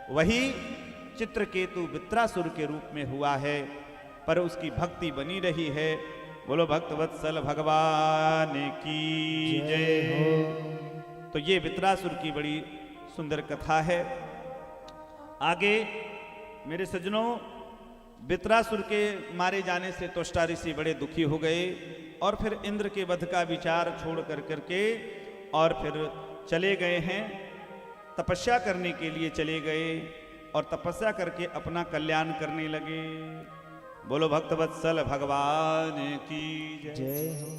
वही चित्रकेतु वृत्रासुर के रूप में हुआ है, पर उसकी भक्ति बनी रही है। बोलो भक्तवत्सल भगवान की जय हो। तो ये वृत्रासुर की बड़ी सुंदर कथा है। आगे मेरे सज्जनों, वृत्रासुर के मारे जाने से त्वष्टा ऋषि बड़े दुखी हो गए और फिर इंद्र के वध का विचार छोड़ कर करके और फिर चले गए हैं, तपस्या करने के लिए चले गए और तपस्या करके अपना कल्याण करने लगे। बोलो भक्तवत्सल भगवान की जय हो।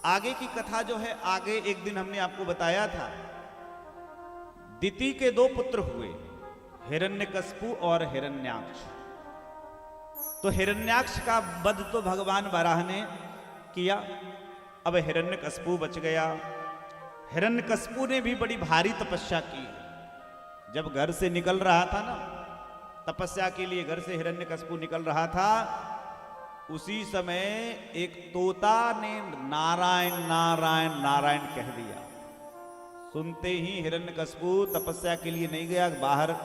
आगे की कथा जो है, आगे एक दिन हमने आपको बताया था, दिति के दो पुत्र हुए, हिरण्यकश्यपु और हिरण्याक्ष। तो हिरण्याक्ष का वध तो भगवान वराह ने किया, अब हिरण्यकश्यपु बच गया। हिरण्यकश्यपु ने भी बड़ी भारी तपस्या की। जब घर से निकल रहा था ना, तपस्या के लिए घर से हिरण्यकश्यपु निकल रहा था, उसी समय एक तोता ने नारायण नारायण नारायण कह दिया। सुनते ही हिरण्यकश्यपु तपस्या के लिए नहीं गया, बाहर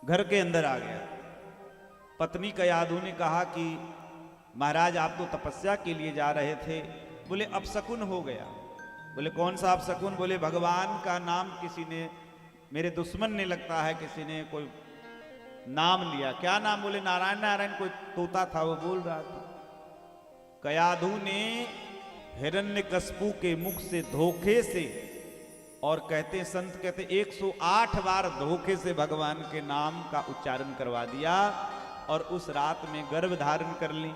घर के अंदर आ गया। पत्नी कयाधु ने कहा कि महाराज आप तो तपस्या के लिए जा रहे थे। बोले अपशकुन हो गया। बोले कौन सा अपशकुन? बोले भगवान का नाम किसी ने, मेरे दुश्मन ने लगता है किसी ने कोई नाम लिया। क्या नाम? बोले नारायण नारायण। कोई तोता था वो बोल रहा था। कयाधु ने हिरण्यकश्यपु के मुख से धोखे से, और कहते संत कहते 108 बार धोखे से भगवान के नाम का उच्चारण करवा दिया और उस रात में गर्भ धारण कर ली।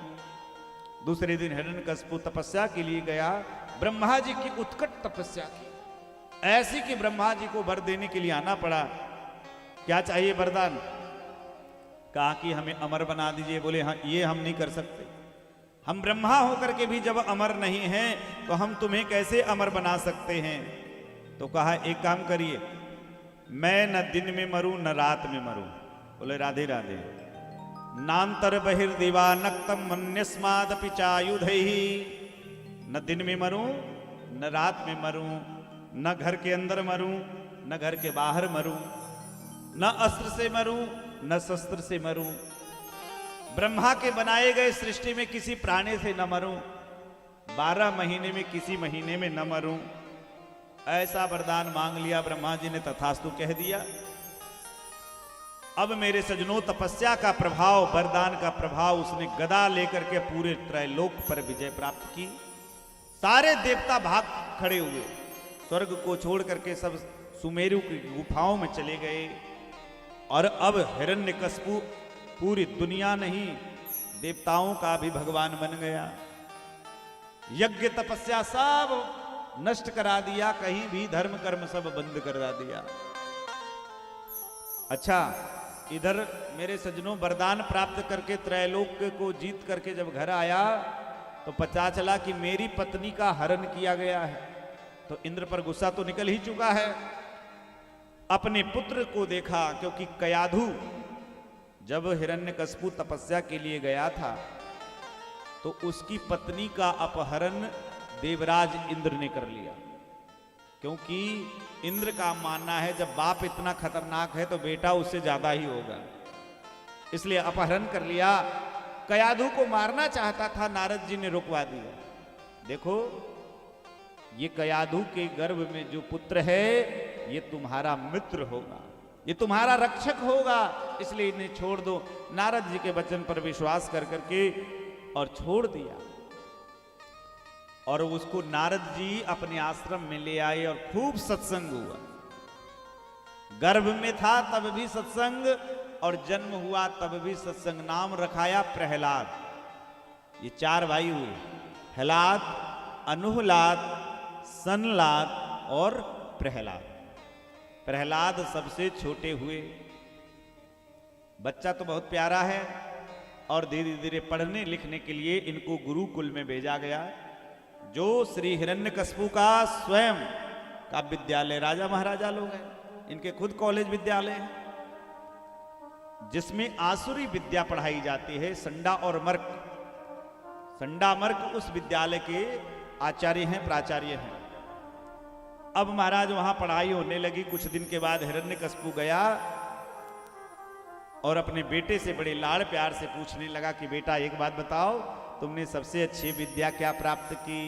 दूसरे दिन हिरण्यकश्यपु तपस्या के लिए गया। ब्रह्मा जी की उत्कट तपस्या की, ऐसी कि ब्रह्मा जी को वर देने के लिए आना पड़ा। क्या चाहिए वरदान? कहा कि हमें अमर बना दीजिए। बोले हाँ, ये हम नहीं कर सकते। हम ब्रह्मा होकर के भी जब अमर नहीं हैं तो हम तुम्हें कैसे अमर बना सकते हैं? तो कहा एक काम करिए, मैं न दिन में मरूं न रात में मरूं। बोले राधे राधे। नांतर बहिर्दिवा नक्तम मन्यस्मादपि चायुधैहि। न दिन में मरूं न रात में मरूं, न घर के अंदर मरूं न घर के बाहर मरूं, न अस्त्र से मरूं न शस्त्र से मरूं, ब्रह्मा के बनाए गए सृष्टि में किसी प्राणी से न मरूं, 12 महीने में किसी महीने में न मरूं। ऐसा वरदान मांग लिया। ब्रह्मा जी ने तथास्तु कह दिया। अब मेरे सजनों, तपस्या का प्रभाव, वरदान का प्रभाव, उसने गदा लेकर के पूरे त्रैलोक पर विजय प्राप्त की। सारे देवता भाग खड़े हुए, स्वर्ग को छोड़ करके सब सुमेरु की गुफाओं में चले गए। और अब हिरण्यकश्यपु पूरी दुनिया नहीं, देवताओं का भी भगवान बन गया। यज्ञ तपस्या सब नष्ट करा दिया, कहीं भी धर्म कर्म सब बंद करा दिया। अच्छा, इधर मेरे सज्जनों, वरदान प्राप्त करके त्रैलोक को जीत करके जब घर आया तो पता चला कि मेरी पत्नी का हरण किया गया है। तो इंद्र पर गुस्सा तो निकल ही चुका है। अपने पुत्र को देखा, क्योंकि कयाधु जब हिरण्यकश्यपु तपस्या के लिए गया था तो उसकी पत्नी का अपहरण देवराज इंद्र ने कर लिया। क्योंकि इंद्र का मानना है जब बाप इतना खतरनाक है तो बेटा उससे ज्यादा ही होगा, इसलिए अपहरण कर लिया। कयाधु को मारना चाहता था, नारद जी ने रुकवा दिया। देखो, ये कयाधु के गर्भ में जो पुत्र है ये तुम्हारा मित्र होगा, ये तुम्हारा रक्षक होगा, इसलिए इन्हें छोड़ दो। नारद जी के वचन पर विश्वास कर करके और छोड़ दिया। और उसको नारद जी अपने आश्रम में ले आए और खूब सत्संग हुआ। गर्भ में था तब भी सत्संग, और जन्म हुआ तब भी सत्संग। नाम रखाया प्रहलाद। ये 4 भाई हुए, हलाद, अनुहलाद, सनलाद और प्रहलाद। प्रहलाद सबसे छोटे हुए। बच्चा तो बहुत प्यारा है, और धीरे धीरे पढ़ने लिखने के लिए इनको गुरुकुल में भेजा गया, जो श्री हिरण्यकश्यपु का स्वयं का विद्यालय। राजा महाराजा लोग हैं, इनके खुद कॉलेज विद्यालय हैं, जिसमें आसुरी विद्या पढ़ाई जाती है। संडा और मर्क, संडा मर्क उस विद्यालय के आचार्य हैं, प्राचार्य हैं। अब महाराज वहां पढ़ाई होने लगी। कुछ दिन के बाद हिरण्यकशिपु गया और अपने बेटे से बड़े लाड़ प्यार से पूछने लगा कि बेटा एक बात बताओ, तुमने सबसे अच्छी विद्या क्या प्राप्त की?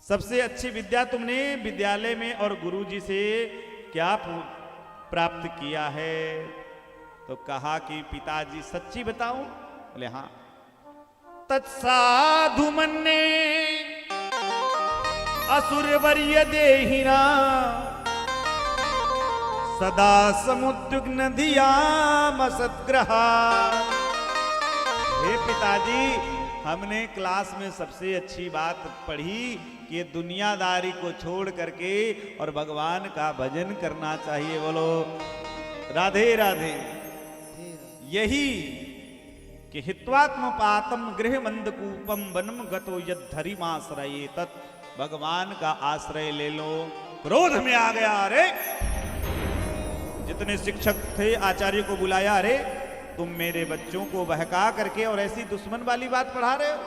सबसे अच्छी विद्या तुमने विद्यालय में और गुरुजी से क्या प्राप्त किया है? तो कहा कि पिताजी सच्ची बताऊं? बोले हाँ। तत्साधु मन्ने असुरवर्य देहिना सदा समुद्विग्न धियाम सद्ग्रहा। हे पिताजी, हमने क्लास में सबसे अच्छी बात पढ़ी कि दुनियादारी को छोड़ करके और भगवान का भजन करना चाहिए। बोलो राधे राधे। यही कि हित्वात्म पातम गृह मंदकूपम वनम गतो यद्धरिमाश्रये तत्, भगवान का आश्रय ले लो। क्रोध में आ गया, अरे जितने शिक्षक थे आचार्य को बुलाया, अरे तुम मेरे बच्चों को बहका करके और ऐसी दुश्मन वाली बात पढ़ा रहे हो,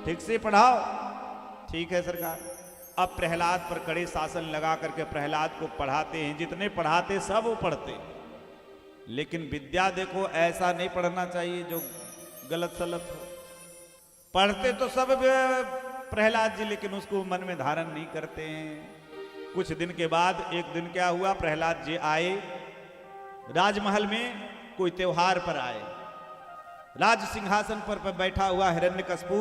ठीक से पढ़ाओ। ठीक है सरकार। अब प्रहलाद पर कड़े शासन लगा करके प्रहलाद को पढ़ाते हैं। जितने पढ़ाते सब वो पढ़ते, लेकिन विद्या देखो ऐसा नहीं पढ़ना चाहिए जो गलत सलत हो। पढ़ते तो सब प्रहलाद जी, लेकिन उसको मन में धारण नहीं करते हैं। कुछ दिन के बाद एक दिन क्या हुआ, प्रहलाद जी आए राजमहल में, कोई त्योहार पर आए। राज सिंहासन पर बैठा हुआ हिरण्यकशिपु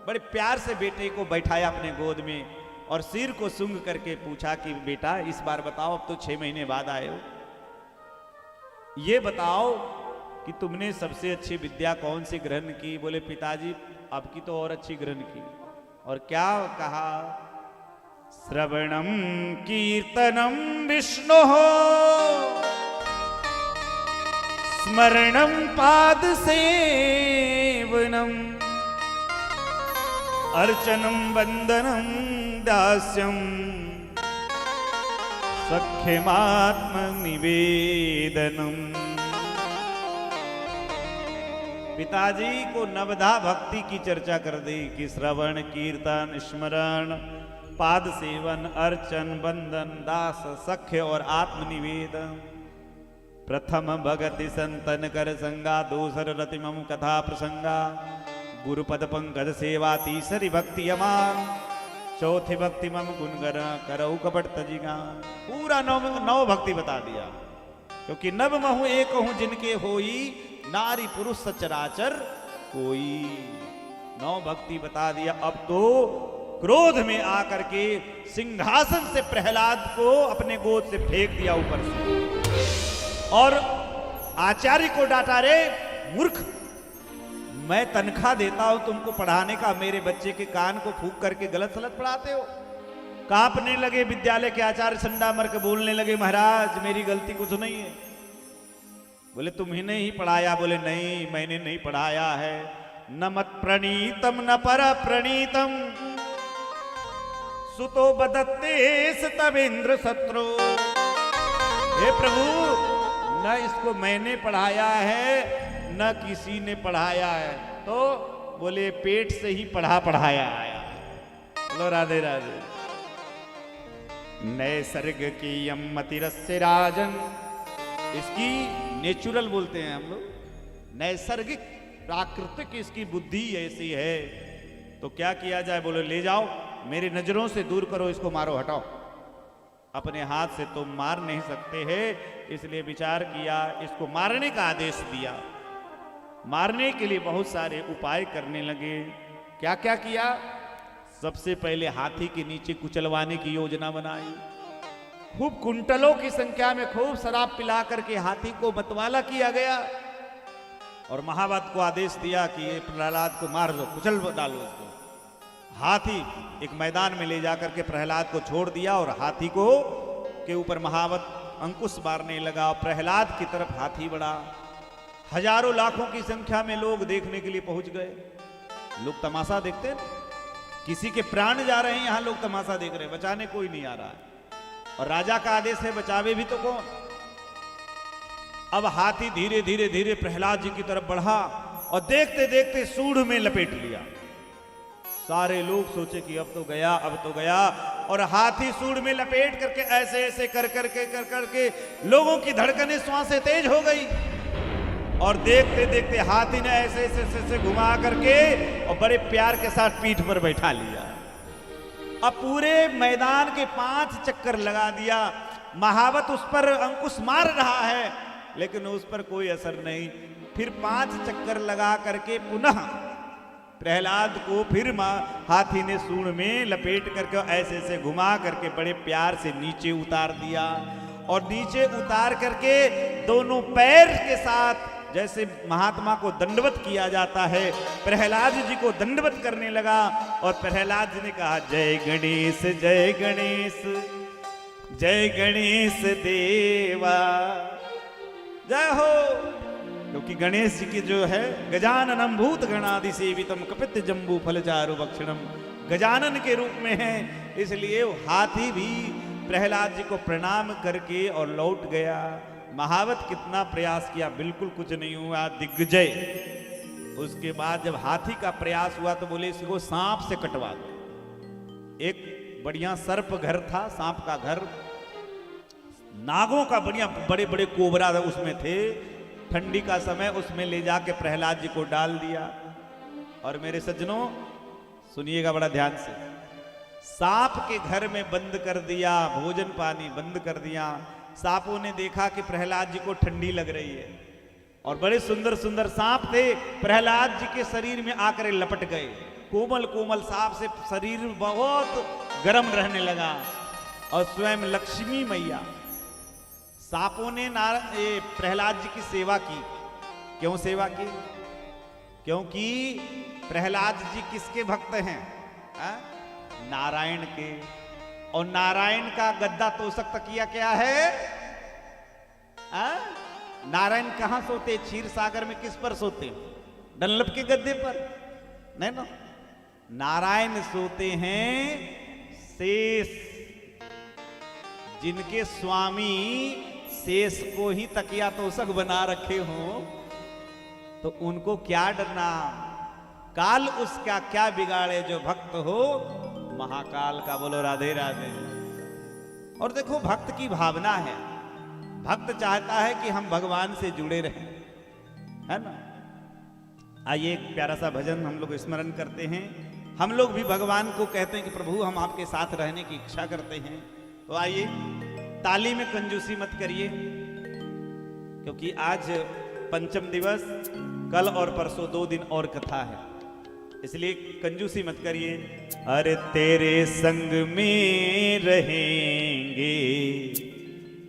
बड़े प्यार से बेटे को बैठाया अपने गोद में और सिर को सूंघ करके पूछा कि बेटा इस बार बताओ, अब तो 6 महीने बाद आए हो, ये बताओ कि तुमने सबसे अच्छी विद्या कौन सी ग्रहण की? बोले पिताजी अब की तो और अच्छी ग्रहण की। और क्या कहा? श्रवणम कीर्तनम विष्णु स्मरणम पाद सेवनम अर्चनम वंदनम दास्यम सख्यमात्म निवेदनम। पिताजी को नवधा भक्ति की चर्चा कर दी कि श्रवण कीर्तन स्मरण पाद सेवन अर्चन वंदन दास सख्य और आत्मनिवेदन। प्रथम भगति संतन कर संगा, दूसर रति मम कथा प्रसंगा, गुरुपद पंकज सेवा तीसरी भक्ति अमान, चौथी भक्ति मम गुणगर करऊ कपट तजिगा। पूरा नौ भक्ति बता दिया, क्योंकि नव महु एक हूं जिनके होई, नारी पुरुष सचराचर कोई। 9 भक्ति बता दिया। अब तो क्रोध में आकर के सिंहासन से प्रहलाद को अपने गोद से फेंक दिया ऊपर से और आचार्य को डांटा, रे मूर्ख, मैं तनख्वाह देता हूं तुमको पढ़ाने का, मेरे बच्चे के कान को फूंक करके गलत सलत पढ़ाते हो। कांपने लगे विद्यालय के आचार्य, संडा मर के बोलने लगे, महाराज मेरी गलती कुछ नहीं है। बोले तुम्हें ही पढ़ाया? बोले नहीं, मैंने नहीं पढ़ाया है। न मत प्रणीतम न पर प्रणीतम सुतो बदत्ते तवेंद्र शत्रु। हे प्रभु, न इसको मैंने पढ़ाया है न किसी ने पढ़ाया है। तो बोले पेट से ही पढ़ाया आया। बोलो राधे राधे। नैसर्ग की यमतिरस्य राजन, इसकी नेचुरल बोलते हैं हम लोग, नैसर्गिक प्राकृतिक इसकी बुद्धि ऐसी है। तो क्या किया जाए? बोले ले जाओ, मेरी नजरों से दूर करो, इसको मारो, हटाओ। अपने हाथ से तो मार नहीं सकते हैं, इसलिए विचार किया, इसको मारने का आदेश दिया। मारने के लिए बहुत सारे उपाय करने लगे। क्या क्या किया? सबसे पहले हाथी के नीचे कुचलवाने की योजना बनाई। खूब कुंटलों की संख्या में खूब शराब पिला करके हाथी को मतवाला किया गया और महावत को आदेश दिया कि ये प्रहलाद को मार दो, कुचल डालो उसको। हाथी एक मैदान में ले जाकर के प्रहलाद को छोड़ दिया और हाथी को के ऊपर महावत अंकुश मारने लगा। प्रहलाद की तरफ हाथी बढ़ा। हजारों लाखों की संख्या में लोग देखने के लिए पहुंच गए। लोग तमाशा देखते हैं, किसी के प्राण जा रहे हैं, यहां लोग तमाशा देख रहे हैं, बचाने कोई नहीं आ रहा है। और राजा का आदेश है, बचावे भी तो कौन। अब हाथी धीरे धीरे धीरे प्रहलाद जी की तरफ बढ़ा और देखते देखते सूंड में लपेट लिया। सारे लोग सोचे कि अब तो गया, अब तो गया। और हाथी सूंड में लपेट करके ऐसे ऐसे कर करके लोगों की धड़कनें श्वासें तेज हो गई। और देखते देखते हाथी ने ऐसे ऐसे ऐसे घुमा करके और बड़े प्यार के साथ पीठ पर बैठा लिया। अब पूरे मैदान के 5 चक्कर लगा दिया। महावत उस पर अंकुश मार रहा है लेकिन उस पर कोई असर नहीं। फिर 5 चक्कर लगा करके पुनः प्रहलाद को फिर हाथी ने सूंड में लपेट करके ऐसे ऐसे घुमा करके बड़े प्यार से नीचे उतार दिया। और नीचे उतार करके दोनों पैर के साथ जैसे महात्मा को दंडवत किया जाता है, प्रहलाद जी को दंडवत करने लगा। और प्रहलाद जी ने कहा, जय गणेश जय गणेश जय गणेश देवा जय हो। क्योंकि गणेश जी की जो है गजाननम भूत गणादि सेवितम कपित जम्बू फलचारु भक्षणम, गजानन के रूप में है। इसलिए हाथी भी प्रहलाद जी को प्रणाम करके और लौट गया। महावत कितना प्रयास किया, बिल्कुल कुछ नहीं हुआ, दिग्विजय। उसके बाद जब हाथी का प्रयास हुआ तो बोले इसको सांप से कटवा दो। एक बढ़िया सर्प घर था, सांप का घर, नागों का बढ़िया बड़े बड़े कोबरा उसमें थे। ठंडी का समय उसमें ले जाके प्रहलाद जी को डाल दिया। और मेरे सज्जनों सुनिएगा बड़ा ध्यान से, सांप के घर में बंद कर दिया, भोजन पानी बंद कर दिया। सांपों ने देखा कि प्रहलाद जी को ठंडी लग रही है और बड़े सुंदर सुंदर सांप थे, प्रहलाद जी के शरीर में आकर लपट गए। कोमल कोमल सांप से शरीर बहुत गर्म रहने लगा। और स्वयं लक्ष्मी मैया, सांपों ने प्रहलाद जी की सेवा की। क्यों सेवा की? क्योंकि प्रहलाद जी किसके भक्त हैं? नारायण के। और नारायण का गद्दा तोषक तकिया क्या है? नारायण कहां सोते? क्षीर सागर में किस पर सोते? डनलप के गद्दे पर नहीं ना। नारायण सोते हैं शेष, जिनके स्वामी शेष को ही तकिया तोषक बना रखे हो तो उनको क्या डरना। काल उसका क्या बिगाड़े जो भक्त हो महाकाल का। बोलो राधे राधे। और देखो भक्त की भावना है, भक्त चाहता है कि हम भगवान से जुड़े रहें, है ना। आइए एक प्यारा सा भजन हम लोग स्मरण करते हैं। हम लोग भी भगवान को कहते हैं कि प्रभु हम आपके साथ रहने की इच्छा करते हैं। तो आइए ताली में कंजूसी मत करिए, क्योंकि आज पंचम दिवस, कल और परसों 2 दिन और कथा है, इसलिए कंजूसी मत करिए। अरे तेरे संग में रहेंगे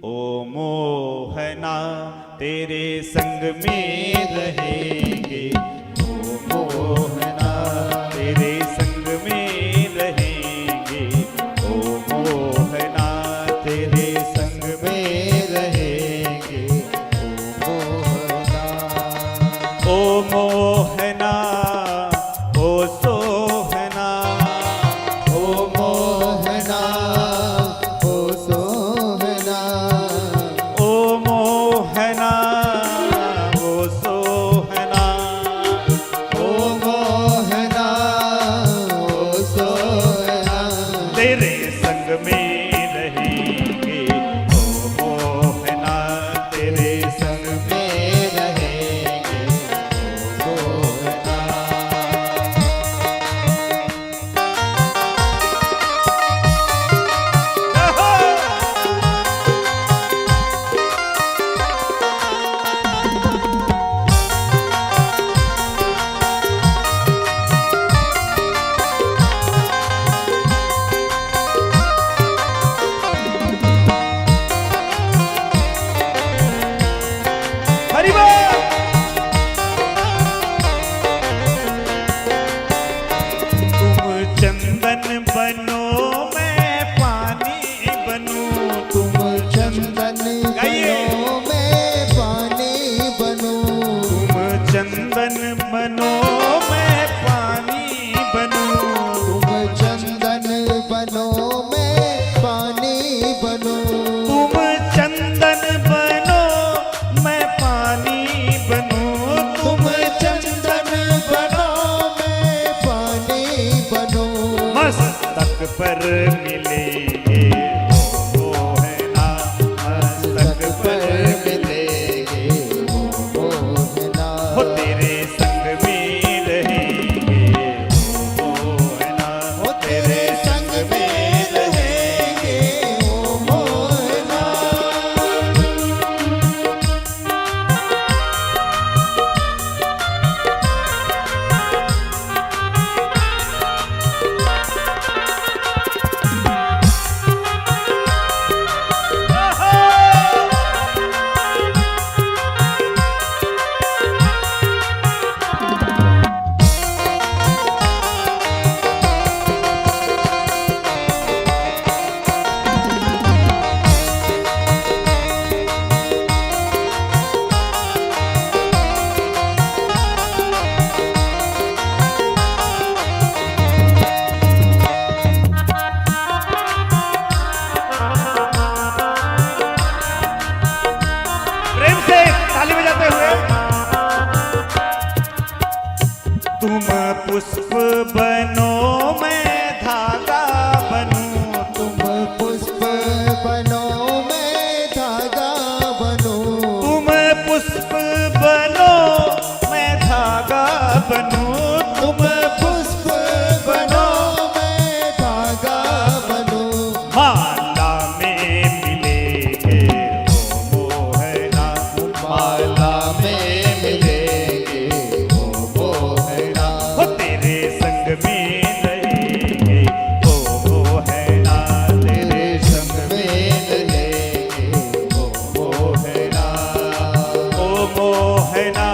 ओ मोहना, तेरे संग में रहेंगे ओ मोहना, तेरे संग में रहेंगे ओ मोहना, तेरे संग में रहेंगे ओ मोहना। ओ मोहना पर मिले पुष्प बनो मैं धागा बनूं, तुम पुष्प बनो मैं धागा बनूं, तुम पुष्प बनो मैं धागा बनूं, तुम पुष्प बनो मैं धागा बनूं, माला में मिलेंगे वो मोहना, माला में मिलेंगे वो मोहना, वो तेरे संग में रहेंगे वो मोहना, तेरे संग में रहेंगे वो मोहना, ओ मोहना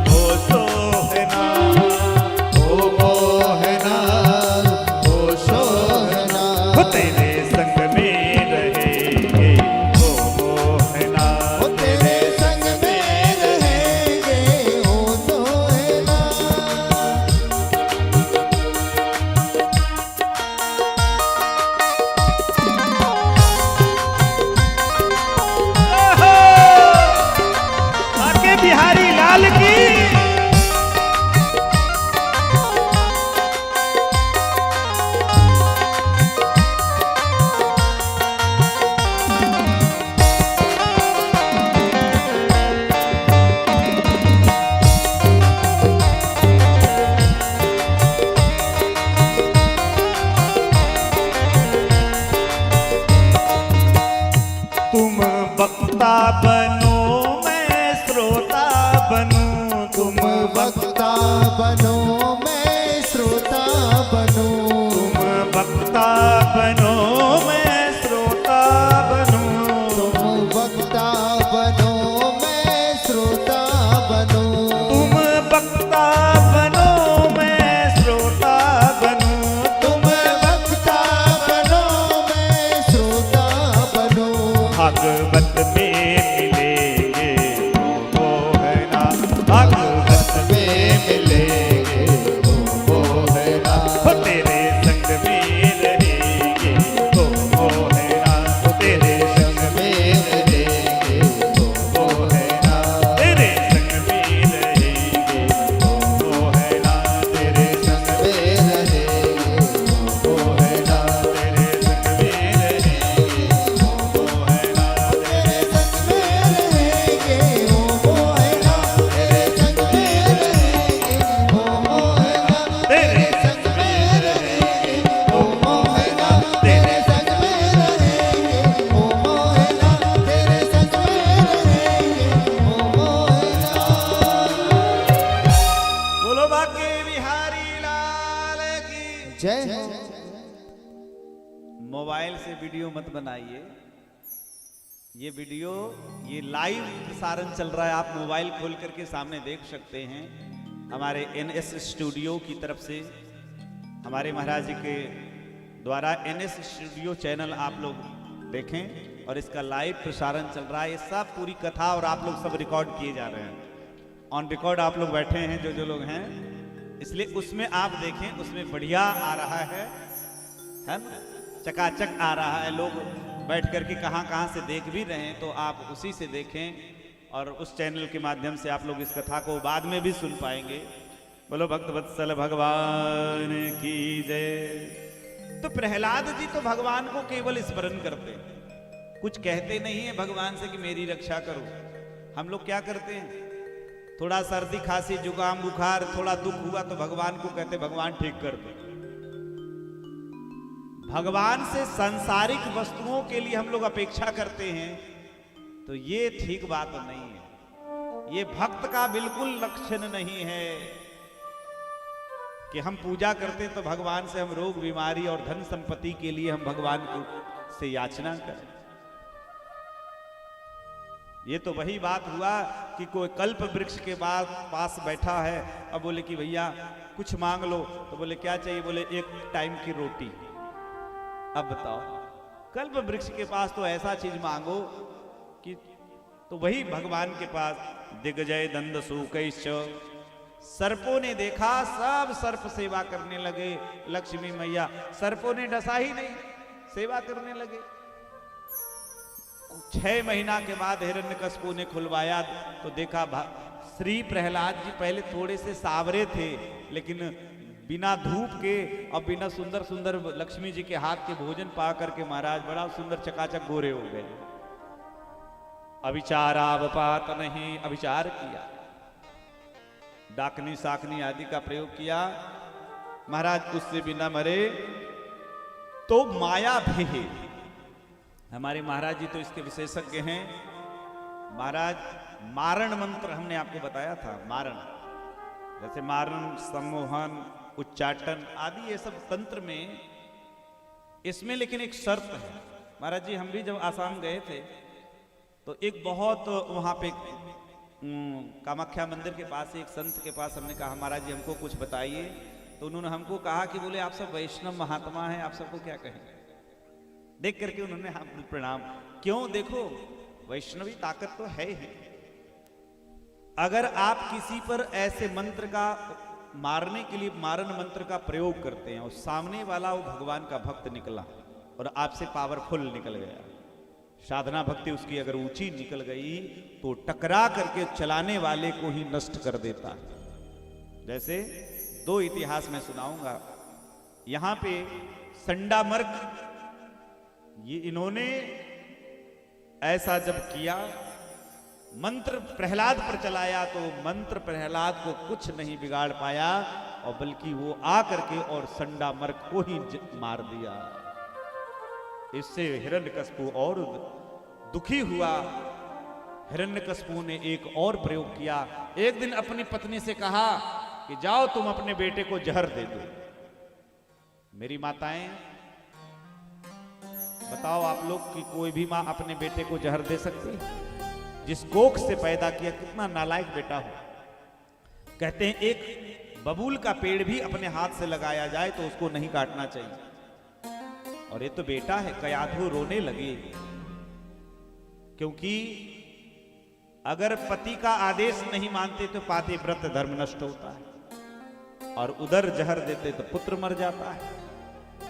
ओ सोहना, वो मोहना वो सोहना, वो तेरे संग में रहेंगे वो मोहना, वो तेरे संग में रहेंगे वो सोहना। आके बिहारी लाल की। तुम वक्ता बनो मैं श्रोता बनूं, तुम वक्ता बनो मैं श्रोता बनूं, तुम वक्ता बनो मैं श्रोता बनूं, तुम वक्ता बनो मैं श्रोता बनूं, तुम वक्ता बनो मैं श्रोता बनूं, तुम वक्ता बनो मैं श्रोता बनूं, भागवत में मिलेंगे वो मोहना, भागवत में मिलेंगे वो मोहना, वो तेरे संग में रहेंगे वो मोहना, वो तेरे संग में रहेंगे वो मोहना, तेरे संग में रहेंगे वो मोहना, तेरे संग में रहेंगे वो मोहना, तेरे संग में रहेंगे वो मोहना, तेरे संग में रहेंगे वो मोहना, तेरे संग में रहेंगे वो मोहना, तेरे संग में रहेंगे वो मोहना, तेरे संग में रहेंगे वो मोहना, तेरे संग में रहेंगे वो मोहना। बोलो बाके बिहारी लाल की। जय हो। मोबाइल से वीडियो मत बनाइए, ये वीडियो ये लाइव प्रसारण चल रहा है, आप मोबाइल खोल करके सामने देख सकते हैं। हमारे NS स्टूडियो की तरफ से हमारे महाराज जी के द्वारा NS स्टूडियो चैनल आप लोग देखें और इसका लाइव प्रसारण चल रहा है। ये सब पूरी कथा और आप लोग सब रिकॉर्ड किए जा रहे हैं, ऑन रिकॉर्ड आप लोग बैठे हैं जो लोग हैं, इसलिए उसमें आप देखें, उसमें बढ़िया आ रहा है ना, चकाचक आ रहा है। लोग बैठ करके कहाँ से देख भी रहे हैं, तो आप उसी से देखें और उस चैनल के माध्यम से आप लोग इस कथा को बाद में भी सुन पाएंगे। बोलो भक्त वत्सल भगवान की जय। तो प्रहलाद जी तो भगवान को केवल स्मरण करते हैं, कुछ कहते नहीं है भगवान से कि मेरी रक्षा करो। हम लोग क्या करते हैं, थोड़ा सर्दी खांसी जुकाम बुखार थोड़ा दुख हुआ तो भगवान को कहते भगवान ठीक कर दे। भगवान से सांसारिक वस्तुओं के लिए हम लोग अपेक्षा करते हैं, तो ये ठीक बात नहीं है। ये भक्त का बिल्कुल लक्षण नहीं है कि हम पूजा करते तो भगवान से हम रोग बीमारी और धन संपत्ति के लिए हम भगवान को से याचना करें। ये तो वही बात हुआ कि कोई कल्प वृक्ष के पास बैठा है, अब बोले कि भैया कुछ मांग लो, तो बोले क्या चाहिए, बोले एक टाइम की रोटी। अब बताओ, कल्प वृक्ष के पास तो ऐसा चीज मांगो कि, तो वही भगवान के पास दिग्जय दंड सूकैश्च, सर्पों ने देखा, सब सर्प सेवा करने लगे। लक्ष्मी मैया सर्पों ने डसा ही नहीं, सेवा करने लगे। 6 महीना के बाद हिरण्यकशिपु ने खुलवाया तो देखा श्री प्रहलाद जी पहले थोड़े से सावरे थे, लेकिन बिना धूप के और बिना सुंदर सुंदर लक्ष्मी जी के हाथ के भोजन पा करके महाराज बड़ा सुंदर चकाचक गोरे हो गए। अविचारावपात नहीं, अविचार किया, डाकनी साकनी आदि का प्रयोग किया, महाराज उससे बिना मरे तो माया भेद। हमारे महाराज जी तो इसके विशेषज्ञ हैं। महाराज मारण मंत्र हमने आपको बताया था, मारण, जैसे मारण, सम्मोहन, उच्चाटन आदि ये सब तंत्र में, इसमें लेकिन एक शर्त है। महाराज जी हम भी जब आसाम गए थे तो एक बहुत वहां पे कामाख्या मंदिर के पास एक संत के पास हमने कहा महाराज जी हमको कुछ बताइए, तो उन्होंने हमको कहा कि बोले आप सब वैष्णव महात्मा हैं, आप सबको क्या कहें। देख करके उन्होंने हम प्रणाम, क्यों, देखो वैष्णवी ताकत तो है ही। अगर आप किसी पर ऐसे मंत्र का मारने के लिए मारण मंत्र का प्रयोग करते हैं और सामने वाला वो भगवान का भक्त निकला और आपसे पावरफुल निकल गया, साधना भक्ति उसकी अगर ऊंची निकल गई तो टकरा करके चलाने वाले को ही नष्ट कर देता है। जैसे 2 इतिहास में सुनाऊंगा। यहां पे संडामर्क, ये इन्होंने ऐसा जब किया, मंत्र प्रहलाद पर चलाया तो मंत्र प्रहलाद को कुछ नहीं बिगाड़ पाया और बल्कि वो आकर के और संडामर्क को ही मार दिया। इससे हिरण्यकशिपु और दुखी हुआ। हिरण्यकशिपु ने एक और प्रयोग किया। एक दिन अपनी पत्नी से कहा कि जाओ तुम अपने बेटे को जहर दे दो। मेरी माताएं बताओ आप लोग कि कोई भी मां अपने बेटे को जहर दे सकती है? जिस कोख से पैदा किया, कितना नालायक बेटा हो। कहते हैं एक बबूल का पेड़ भी अपने हाथ से लगाया जाए तो उसको नहीं काटना चाहिए। और ये तो बेटा है। कयाधु रोने लगे, क्योंकि अगर पति का आदेश नहीं मानते तो पातिव्रत धर्म नष्ट होता है, और उधर जहर देते तो पुत्र मर जाता है।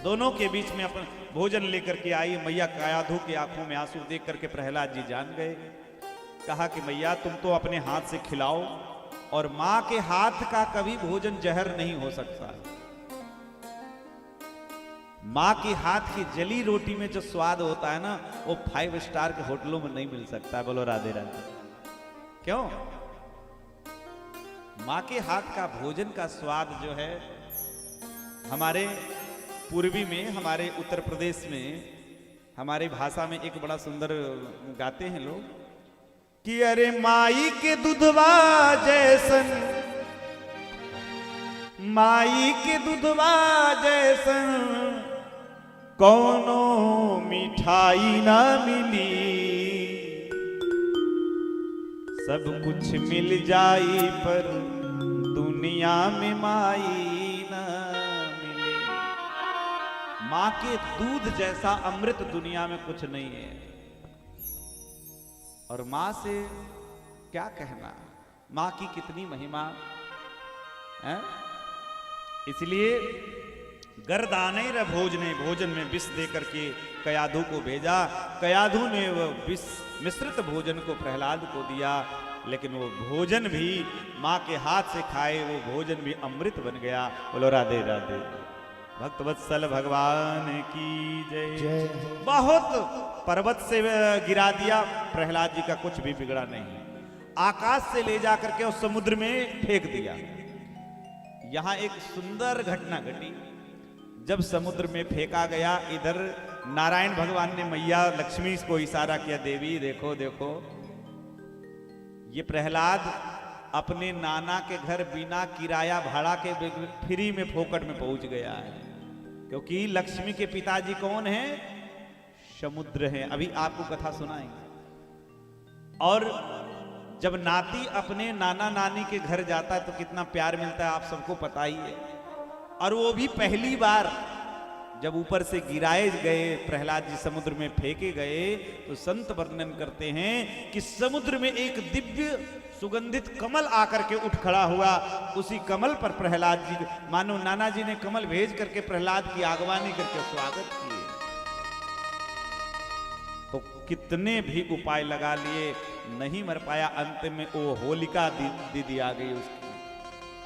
दोनों के बीच में अपन भोजन लेकर के आई मैया। कयाधु की आंखों में आंसू देख करके प्रहलाद जी जान गए। कहा कि मैया तुम तो अपने हाथ से खिलाओ, और मां के हाथ का कभी भोजन जहर नहीं हो सकता। मां के हाथ की जली रोटी में जो स्वाद होता है ना, वो 5 स्टार के होटलों में नहीं मिल सकता। बोलो राधे राधे। क्यों? मां के हाथ का भोजन का स्वाद जो है, हमारे पूर्वी में, हमारे उत्तर प्रदेश में, हमारी भाषा में एक बड़ा सुंदर गाते हैं लोग कि अरे माई के दूधवा जैसन, माई के दूधवा जैसन कौनो मिठाई ना मिली। सब कुछ मिल जाई पर दुनिया में माई ना मिली। मां के दूध जैसा अमृत दुनिया में कुछ नहीं है। और मां से क्या कहना, मां की कितनी महिमा है। इसलिए गर्दानैर भोजने, भोजन में विष दे करके कयाधु को भेजा। कयाधु ने वो विष मिश्रित भोजन को प्रहलाद को दिया, लेकिन वो भोजन भी मां के हाथ से खाए, वो भोजन भी अमृत बन गया। बोलो राधे राधे। भक्तवत्सल भगवान की जय। बहुत पर्वत से गिरा दिया, प्रहलाद जी का कुछ भी बिगड़ा नहीं। आकाश से ले जा करके उस समुद्र में फेंक दिया। यहां एक सुंदर घटना घटी। जब समुद्र में फेंका गया, इधर नारायण भगवान ने मैया लक्ष्मी को इशारा किया, देवी देखो देखो, ये प्रहलाद अपने नाना के घर बिना किराया भाड़ा के फ्री में फोकट में पहुंच गया है। क्योंकि लक्ष्मी के पिताजी कौन हैं? समुद्र हैं। अभी आपको कथा सुनाएंगे। और जब नाती अपने नाना नानी के घर जाता है तो कितना प्यार मिलता है, आप सबको पता ही है। और वो भी पहली बार जब ऊपर से गिराए गए, प्रहलाद जी समुद्र में फेंके गए, तो संत वर्णन करते हैं कि समुद्र में एक दिव्य सुगंधित कमल आकर के उठ खड़ा हुआ। उसी कमल पर प्रहलाद जी, मानो नाना जी ने कमल भेज करके प्रहलाद की आगवानी करके स्वागत किए। तो कितने भी उपाय लगा लिए, नहीं मर पाया। अंत में वो होलिका दीदी आ गई उसकी,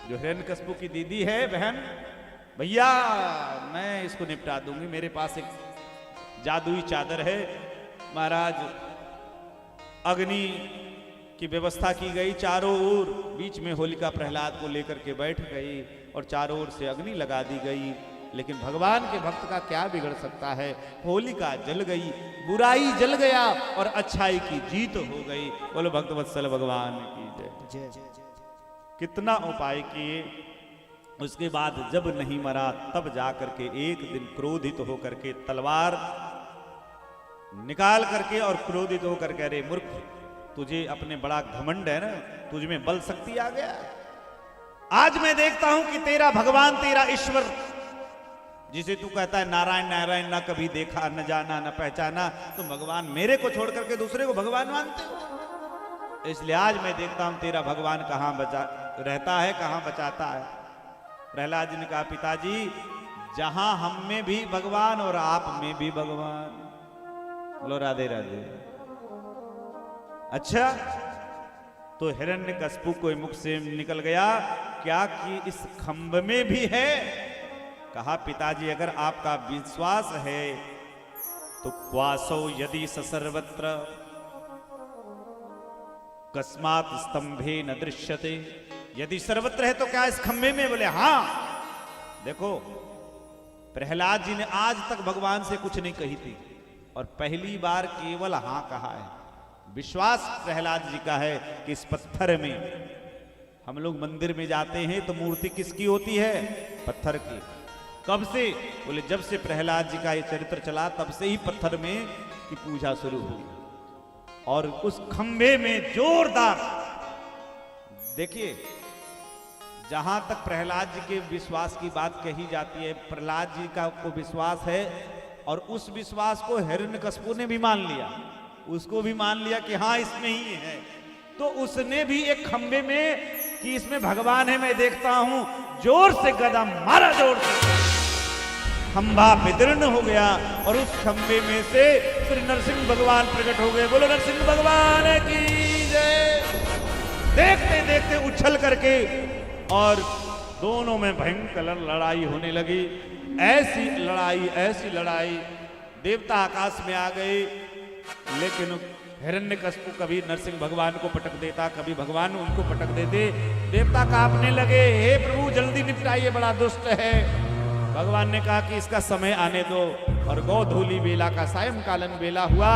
जो हिरण्यकशिपु की दीदी है बहन, भैया मैं इसको निपटा दूंगी, मेरे पास एक जादुई चादर है। महाराज अग्नि की व्यवस्था की गई चारों ओर, बीच में होलिका प्रहलाद को लेकर के बैठ गई और चारों ओर से अग्नि लगा दी गई। लेकिन भगवान के भक्त का क्या बिगड़ सकता है, होलिका जल गई, बुराई जल गया और अच्छाई की जीत हो गई। बोलो भक्तवत्सल भगवान की जय। कितना उपाय किए, उसके बाद जब नहीं मरा तब जाकर के एक दिन क्रोधित होकर के तलवार निकाल करके और क्रोधित होकर के, अरे मूर्ख, तुझे अपने बड़ा घमंड है ना, तुझ में बल शक्ति आ गया। आज मैं देखता हूं कि तेरा भगवान, तेरा ईश्वर, जिसे तू कहता है नारायण नारायण, ना कभी देखा न जाना न पहचाना, तुम भगवान मेरे को छोड़ करके दूसरे को भगवान मानते हो। इसलिए आज मैं देखता हूं तेरा भगवान कहां बचा रहता है, कहां बचाता है। प्रहलाद जी ने कहा, पिताजी जहां हम में भी भगवान और आप में भी भगवान। बोलो राधे राधे। अच्छा, तो हिरण्यकशिपु को मुख से निकल गया क्या कि इस खंभ में भी है? कहा, पिताजी अगर आपका विश्वास है तो क्वासो यदि सर्वत्र कस्मात स्तंभे न दृश्यते। यदि सर्वत्र है तो क्या इस खंभे में? बोले हां। देखो, प्रहलाद जी ने आज तक भगवान से कुछ नहीं कही थी और पहली बार केवल हां कहा है। विश्वास प्रहलाद जी का है कि इस पत्थर में, हम लोग मंदिर में जाते हैं तो मूर्ति किसकी होती है? पत्थर की। कब से? बोले जब से प्रहलाद जी का ये चरित्र चला तब से ही पत्थर में की पूजा शुरू हुई। और उस खंभे में जोरदार, देखिए, जहां तक प्रहलाद जी के विश्वास की बात कही जाती है, प्रहलाद जी का को विश्वास है और उस विश्वास को हिरण्यकशिपु ने भी मान लिया, उसको भी मान लिया कि हाँ इसमें ही है। तो उसने भी एक खंभे में कि इसमें भगवान है, मैं देखता हूं, जोर से गदा मारा, जोर से खंभा विदीर्ण हो गया और उस खंभे में से श्री नरसिंह भगवान प्रकट हो गए। बोलो नरसिंह भगवान की जय। देखते देखते उछल करके और दोनों में भयंकर लड़ाई होने लगी। ऐसी लड़ाई, देवता आकाश में आ गए, लेकिन हिरण्यकशिपु कभी नरसिंह भगवान को पटक देता, कभी भगवान उनको पटक देते। देवता कांपने लगे, हे प्रभु जल्दी निपटाइए, बड़ा दुष्ट है। भगवान ने कहा कि इसका समय आने दो। और गोधूली बेला का सायंकालन बेला हुआ।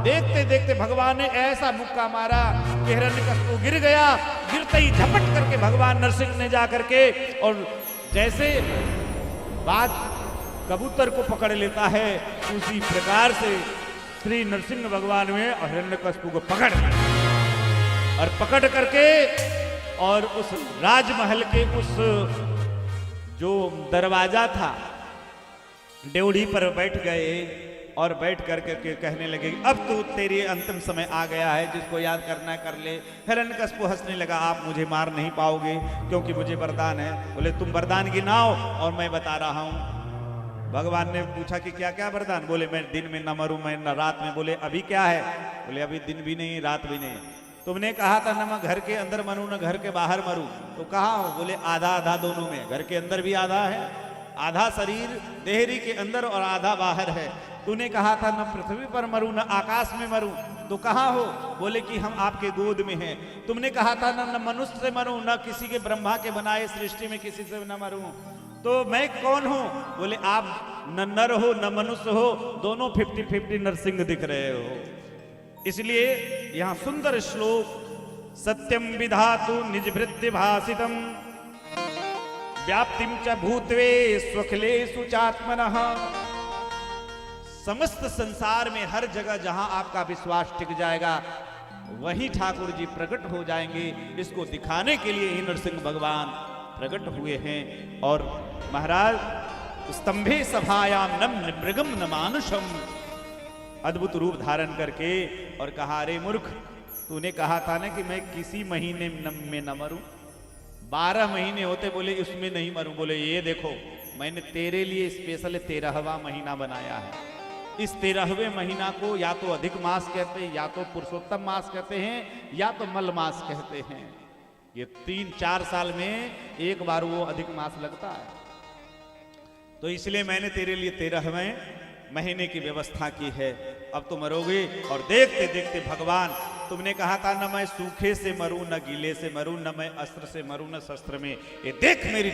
देखते देखते भगवान ने ऐसा मुक्का मारा कि हिरण्यकशिपु गिर गया। गिरते ही झपट करके भगवान नरसिंह ने जा करके, और जैसे बाज कबूतर को पकड़ लेता है उसी प्रकार से श्री नरसिंह भगवान में हिरण्यकशिपु को पकड़ लिया। और पकड़ करके और उस राजमहल के उस जो दरवाजा था, ड्योढ़ी पर बैठ गए और बैठ करके कहने लगे, अब तो तेरे अंतिम समय आ गया है, जिसको याद करना है कर ले। हिरण्यकशिपु हंसने लगा, आप मुझे मार नहीं पाओगे क्योंकि मुझे वरदान है। बोले तुम वरदान गिनाओ और मैं बता रहा हूं। भगवान ने पूछा कि क्या क्या वरदान? बोले मैं दिन में न मरूं, मैं न रात में। बोले अभी क्या है? बोले अभी दिन भी नहीं रात भी नहीं। तुमने कहा था न मैं घर के अंदर मरूं न घर के बाहर मरूं, तो कहाँ हो? बोले आधा आधा दोनों में, घर के अंदर भी आधा है, आधा शरीर देहरी के अंदर और आधा बाहर है। तूने कहा था न पृथ्वी पर मरूं न आकाश में मरूं, तो कहाँ हो? बोले कि हम आपके गोद में हैं। तुमने कहा था न मनुष्य से मरूं न किसी के ब्रह्मा के बनाए सृष्टि में किसी से न मरूं, तो मैं कौन हूं? बोले आप न नर हो न मनुष्य हो, दोनों 50-50 नरसिंह दिख रहे हो। इसलिए यहां सुंदर श्लोक, सत्यम विधातु निज भृत्य भासितम व्याप्तिम च भूतवे स्वखिलेषु चात्मनः। समस्त संसार में हर जगह जहां आपका विश्वास टिक जाएगा वहीं ठाकुर जी प्रकट हो जाएंगे। इसको दिखाने के लिए ही नरसिंह भगवान प्रकट हुए हैं। और महाराज स्तंभे सभायाम नम मृगम न मानुषम, अद्भुत रूप धारण करके और कहा, अरे मूर्ख, तूने कहा था ना कि मैं किसी महीने में न मरूं, 12 महीने होते, बोले उसमें नहीं मरूं। बोले ये देखो मैंने तेरे लिए स्पेशल 13वां महीना बनाया है। इस 13वें महीना को या तो अधिक मास कहते हैं, या तो पुरुषोत्तम मास कहते हैं, या तो मल मास कहते हैं। ये 3-4 साल में एक बार वो अधिक मास लगता है। तो इसलिए मैंने तेरे लिए 13वें महीने की व्यवस्था की है। अब तो मरोगे और देखते देखते भगवान, तुमने कहा था न मैं सूखे से मरूं न गीले से मरूं, न मैं अस्त्र से मरूं न शस्त्र में। ये देख मेरी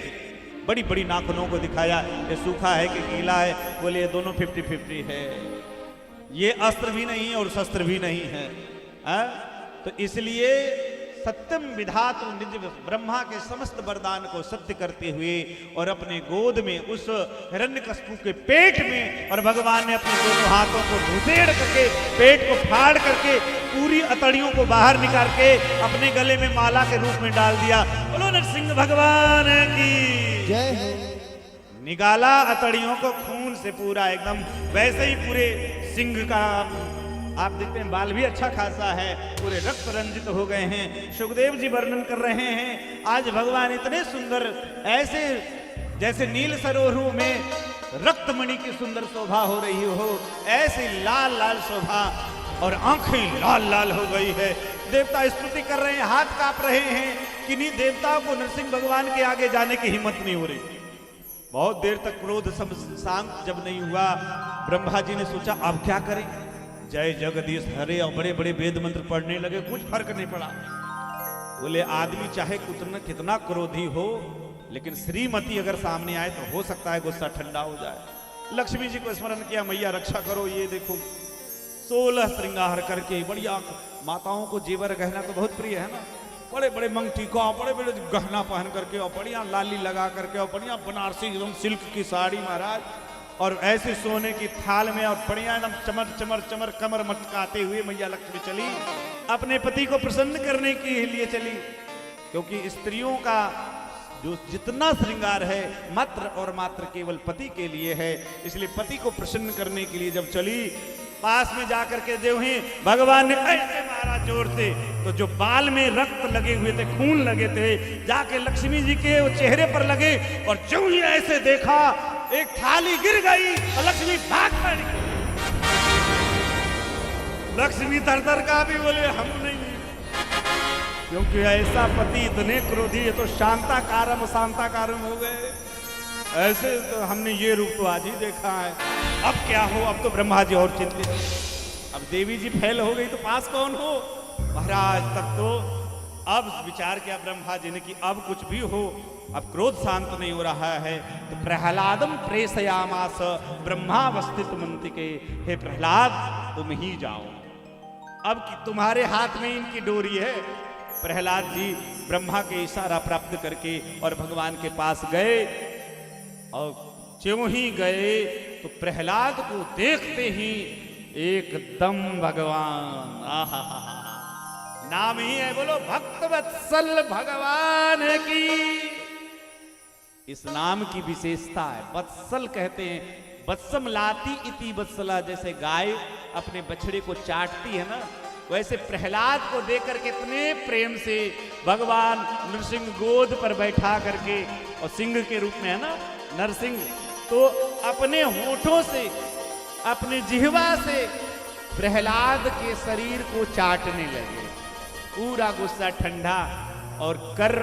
बड़ी बड़ी नाखूनों को दिखाया, ये सूखा है कि गीला है, बोले ये दोनों 50-50 है, ये अस्त्र भी नहीं और शस्त्र भी नहीं है। तो इसलिए सत्यम विधातु निज ब्रह्मा के समस्त वरदान को सत्य करते हुए और अपने गोद में उस हिरण्यकश्यप के पेट में, और भगवान ने अपने दोनों हाथों को घुसेड़ करके पेट को फाड़ करके पूरी अतड़ियों को बाहर निकाल के अपने गले में माला के रूप में डाल दिया। बोलो नरसिंह भगवान की जय हो। निकाला अतड़ियों को खून से पूरा एकदम, वैसे ही पूरे सिंह का आप देखते हैं बाल भी अच्छा खासा है, पूरे रक्त रंजित हो गए हैं। सुखदेव जी वर्णन कर रहे हैं आज भगवान इतने सुंदर, ऐसे जैसे नील सरोवरों में रक्तमणि की सुंदर शोभा हो रही हो, ऐसी लाल लाल शोभा और आंखें लाल लाल हो गई है। देवता स्तुति कर रहे हैं, हाथ कांप रहे हैं, किन्हीं देवताओं को नरसिंह भगवान के आगे जाने की हिम्मत नहीं हो रही। बहुत देर तक क्रोध शांत जब नहीं हुआ, ब्रह्मा जी ने सोचा अब क्या करें। जय जगदीश हरे और बड़े बड़े वेद मंत्र पढ़ने लगे, कुछ फर्क नहीं पड़ा। बोले आदमी चाहे कितना क्रोधी हो, लेकिन श्रीमती अगर सामने आए तो हो सकता है गुस्सा ठंडा हो जाए। लक्ष्मी जी को स्मरण किया, मैया रक्षा करो। ये देखो 16 श्रृंगार करके बढ़िया, माताओं को जेवर गहना तो बहुत प्रिय है ना, बड़े बड़े मंगटी को बड़े बड़े गहना पहन करके और बढ़िया लाली लगा करके और बढ़िया बनारसी एकदम सिल्क की साड़ी महाराज, और ऐसे सोने की थाल में और बढ़िया एकदम चमर चमर चमर कमर मटकाते हुए मैया लक्ष्मी चली, अपने पति को प्रसन्न करने के लिए चली। क्योंकि स्त्रियों का जो जितना श्रृंगार है मात्र और मात्र केवल पति के लिए है, इसलिए पति को प्रसन्न करने के लिए जब चली, पास में जाकर के जो ही भगवान ने ऐसे मारा जोर से, तो जो बाल में रक्त लगे हुए थे, खून लगे थे, जाके लक्ष्मी जी के चेहरे पर लगे, और जो ही ऐसे देखा एक थाली गिर गई और लक्ष्मी भाग पड़ी। लक्ष्मी तर का भी बोले हम नहीं, क्योंकि ऐसा पति इतने क्रोधी है तो शांताकारम शांताकारम हो गए। ऐसे तो हमने ये रूप तो आज ही देखा है, अब क्या हो। अब तो ब्रह्मा जी और चिंतित, अब देवी जी फेल हो गई तो पास कौन हो। महाराज तब तो अब विचार किया ब्रह्मा जी ने कि अब कुछ भी हो, अब क्रोध शांत नहीं हो रहा है। तो प्रहलादम प्रेषयामास ब्रह्मावस्थित मंत्रिके, हे प्रहलाद तुम ही जाओ, अब कि तुम्हारे हाथ में इनकी डोरी है। प्रहलाद जी ब्रह्मा के इशारा प्राप्त करके और भगवान के पास गए, और ज्यों ही गए तो प्रहलाद को देखते ही एकदम भगवान, आहा नाम ही है, बोलो भक्तवत्सल भगवान की। इस नाम की विशेषता है, वत्सल कहते हैं, वत्सम लाती इति वत्सला, जैसे गाय अपने बछड़े को चाटती है ना, वैसे प्रहलाद को देकर कितने प्रेम से भगवान नरसिंह गोद पर बैठा करके, और सिंह के रूप में है ना नरसिंह, तो अपने होठों से अपने जिह्वा से प्रहलाद के शरीर को चाटने लगे। पूरा गुस्सा ठंडा, और कर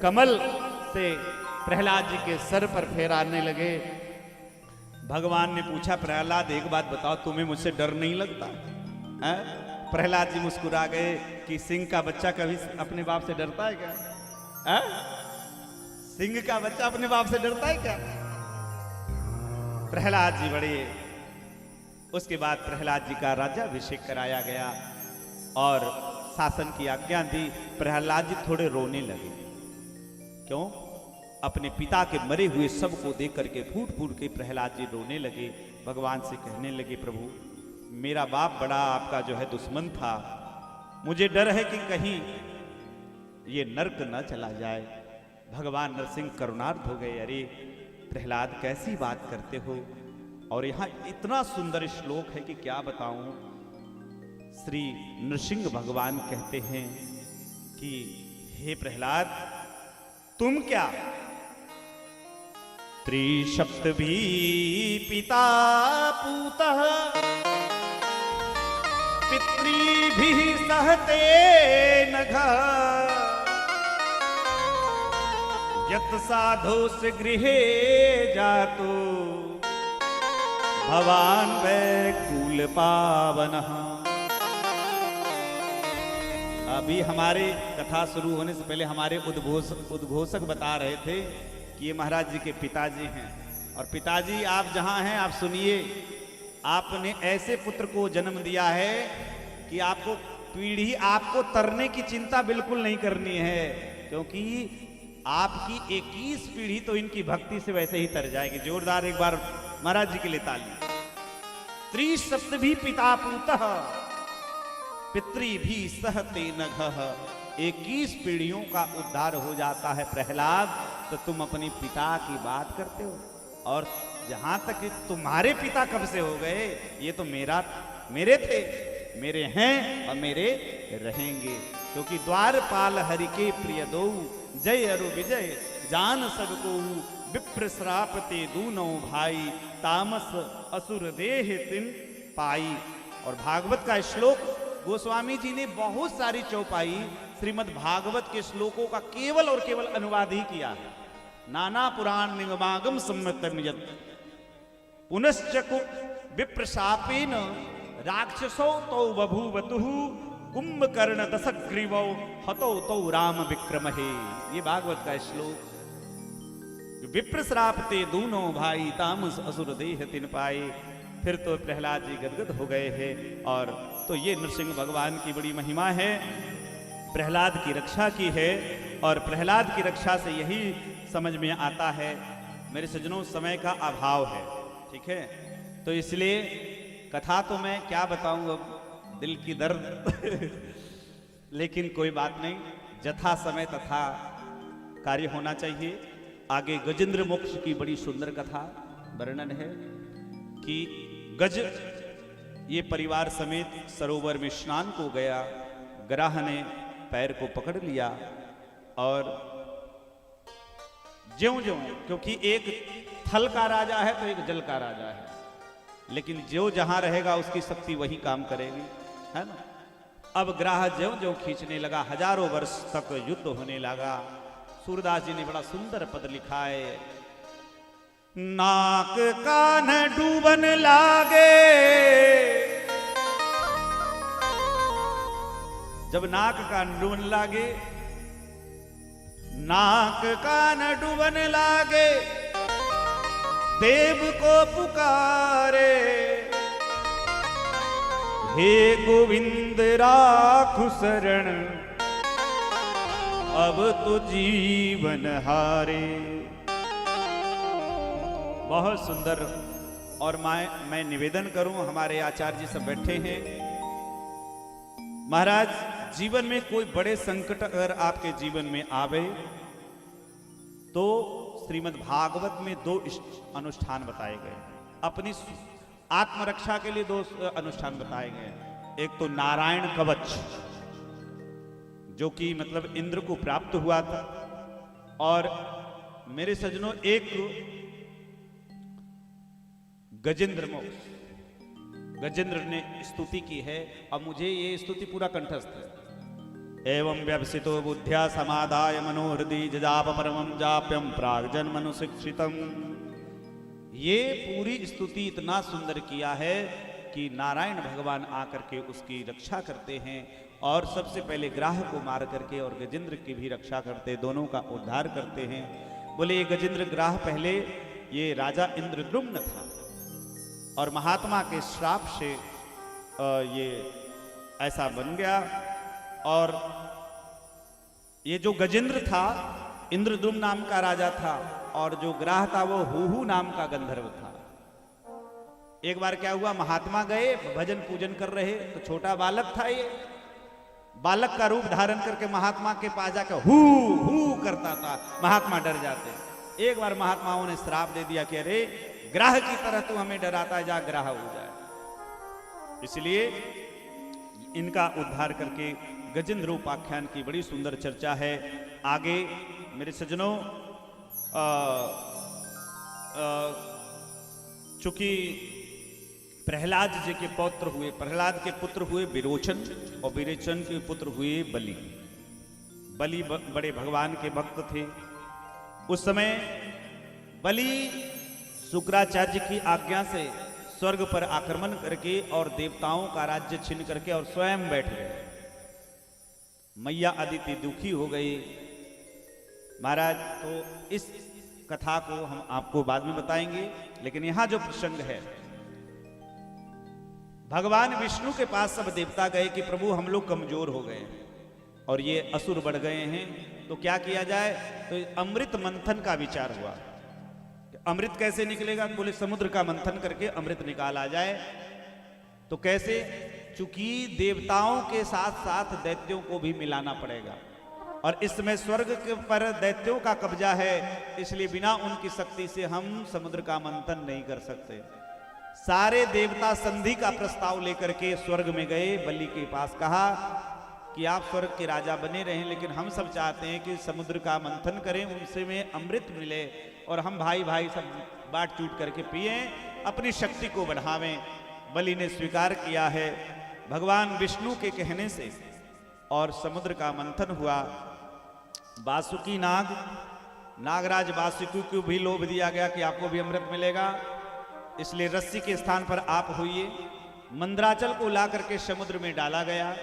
कमल से प्रहलाद जी के सर पर फेराने लगे। भगवान ने पूछा प्रहलाद एक बात बताओ, तुम्हें मुझसे डर नहीं लगता है? प्रहलाद जी मुस्कुरा गए कि सिंह का बच्चा कभी अपने बाप से डरता है क्या? है? सिंह का बच्चा अपने बाप से डरता है क्या? प्रहलाद जी बड़े। उसके बाद प्रहलाद जी का राज्याभिषेक कराया गया और शासन की आज्ञा दी। प्रहलाद जी थोड़े रोने लगे। क्यों? अपने पिता के मरे हुए सबको देख करके फूट फूट के प्रहलाद जी रोने लगे। भगवान से कहने लगे, प्रभु मेरा बाप बड़ा आपका जो है दुश्मन था, मुझे डर है कि कहीं ये नर्क न चला जाए। भगवान नरसिंह करुणार्थ हो गए, अरे प्रहलाद कैसी बात करते हो। और यहाँ इतना सुंदर श्लोक है कि क्या बताऊं। श्री नरसिंह भगवान कहते हैं कि हे प्रहलाद, तुम क्या त्रिशप्तभी पिता पूतः पितृभिः सहते नघ यत् साधोस्य गृहे जातो भवान वैकुल पावनः। अभी हमारे कथा शुरू होने से पहले हमारे उद्घोषक बता रहे थे कि ये महाराज जी के पिताजी हैं। और पिताजी आप जहां हैं आप सुनिए, आपने ऐसे पुत्र को जन्म दिया है कि आपको पीढ़ी आपको तरने की चिंता बिल्कुल नहीं करनी है, क्योंकि आपकी 21 पीढ़ी तो इनकी भक्ति से वैसे ही तर जाएगी। जोरदार एक बार महाराज जी के लिए ताली। त्रिसप्तभी पिता पूतः पितृभी सहते नघः। 21 पीढ़ियों का उद्धार हो जाता है प्रहलाद, तो तुम अपने पिता की बात करते हो। और जहां तक तुम्हारे पिता कब से हो गए, ये तो मेरे थे, मेरे हैं और मेरे रहेंगे। क्योंकि द्वारपाल हरि के प्रिय दो जय अरु विजय जान सबको विप्र श्रापते दूनो भाई तामस असुर देह तिन पाई। और भागवत का श्लोक गोस्वामी जी ने बहुत सारी चौपाई श्रीमद् भागवत के श्लोकों का केवल और केवल अनुवाद ही किया है। नाना पुराण निगमागम सम्मतम यत् पुनश्चकु विप्रशापेन राक्षसो तो बभूवतु कुंभकर्ण दशग्रीवो हतो तो राम विक्रमहे। ये भागवत का श्लोक। विप्र श्रापते दोनों भाई तामस असुर देह तिन पाए। फिर तो प्रहलाद जी गदगद हो गए हैं। और तो ये नृसिंह भगवान की बड़ी महिमा है, प्रहलाद की रक्षा की है। और प्रहलाद की रक्षा से यही समझ में आता है मेरे सज्जनों, समय का अभाव है, ठीक है, तो इसलिए कथा तो मैं क्या बताऊं, अब दिल की दर्द लेकिन कोई बात नहीं, जथा समय तथा कार्य होना चाहिए। आगे गजेंद्र मोक्ष की बड़ी सुंदर कथा वर्णन है कि गज ये परिवार समेत सरोवर में स्नान को गया, ग्राह ने पैर को पकड़ लिया और ज्यों-ज्यों, क्योंकि एक थल का राजा है तो एक जल का राजा है, लेकिन जो जहां रहेगा उसकी शक्ति वही काम करेगी, है ना। अब ग्राह ज्यों-ज्यों खींचने लगा, हजारों वर्ष तक युद्ध होने लगा। सूरदास जी ने बड़ा सुंदर पद लिखा है, नाक कान डूबन लागे। जब नाक कान डूबन लागे, नाक कान डूबन लागे, देव को पुकारे, हे गोविंद राखु शरण, अब तो जीवन हारे। बहुत सुंदर। और मैं निवेदन करूं, हमारे आचार्य जी सब बैठे हैं, महाराज जीवन में कोई बड़े संकट अगर आपके जीवन में आवे तो श्रीमद् भागवत में 2 अनुष्ठान बताए गए। अपनी आत्मरक्षा के लिए 2 अनुष्ठान बताए गए। एक तो नारायण कवच, जो कि मतलब इंद्र को प्राप्त हुआ था, और मेरे सज्जनों एक गजेंद्र मोक्ष, गजेंद्र ने स्तुति की है। अब मुझे ये स्तुति पूरा कंठस्थ है। एवं व्यवसितो बुद्ध्या समादाय मनोहृदि जजाप परमं जाप्यम प्राग्जन्मनुशिक्षितम्। ये पूरी स्तुति इतना सुंदर किया है कि नारायण भगवान आकर के उसकी रक्षा करते हैं, और सबसे पहले ग्राह को मार करके और गजेंद्र की भी रक्षा करते, दोनों का उद्धार करते हैं। बोले ये गजेंद्र ग्राह पहले ये राजा इंद्रद्युम्न था, और महात्मा के श्राप से ये ऐसा बन गया। और ये जो गजेंद्र था इंद्रद्युम्न नाम का राजा था, और जो ग्राह था वो हुहु नाम का गंधर्व था। एक बार क्या हुआ, महात्मा गए भजन पूजन कर रहे, तो छोटा बालक था, ये बालक का रूप धारण करके महात्मा के पास जाकर हू हू करता था। महात्मा डर जाते। एक बार महात्माओं ने श्राप दे दिया कि अरे ग्राह की तरह तू हमें डराता है, जा ग्राह हो जाए। इसलिए इनका उद्धार करके गजेंद्र उपाख्यान की बड़ी सुंदर चर्चा है। आगे मेरे सज्जनों चूंकि प्रहलाद जी के पौत्र हुए, प्रहलाद के पुत्र हुए विरोचन और विरोचन के पुत्र हुए बलि। बलि बड़े भगवान के भक्त थे। उस समय बलि शुक्राचार्य की आज्ञा से स्वर्ग पर आक्रमण करके और देवताओं का राज्य छीन करके और स्वयं बैठ गए। मैया अदिति दुखी हो गई। महाराज, तो इस कथा को हम आपको बाद में बताएंगे, लेकिन यहां जो प्रसंग है, भगवान विष्णु के पास सब देवता गए कि प्रभु हम लोग कमजोर हो गए हैं और ये असुर बढ़ गए हैं, तो क्या किया जाए। तो अमृत मंथन का विचार हुआ। अमृत कैसे निकलेगा। बोले समुद्र का मंथन करके अमृत निकाला जाए। तो कैसे, चूंकि देवताओं के साथ साथ दैत्यों को भी मिलाना पड़ेगा और इस समय स्वर्ग के पर दैत्यों का कब्जा है, इसलिए बिना उनकी शक्ति से हम समुद्र का मंथन नहीं कर सकते। सारे देवता संधि का प्रस्ताव लेकर के स्वर्ग में गए। बलि के पास कहा कि आप स्वर्ग के राजा बने रहें, लेकिन हम सब चाहते हैं कि समुद्र का मंथन करें, उनसे में अमृत मिले और हम भाई भाई सब बांट चूट करके पिए, अपनी शक्ति को बढ़ावें। बलि ने स्वीकार किया है भगवान विष्णु के कहने से और समुद्र का मंथन हुआ। वासुकी नागराज वासुकी को भी लोभ दिया गया कि आपको भी अमृत मिलेगा, इसलिए रस्सी के स्थान पर आप होइए। मंदराचल को ला करके समुद्र में डाला गया।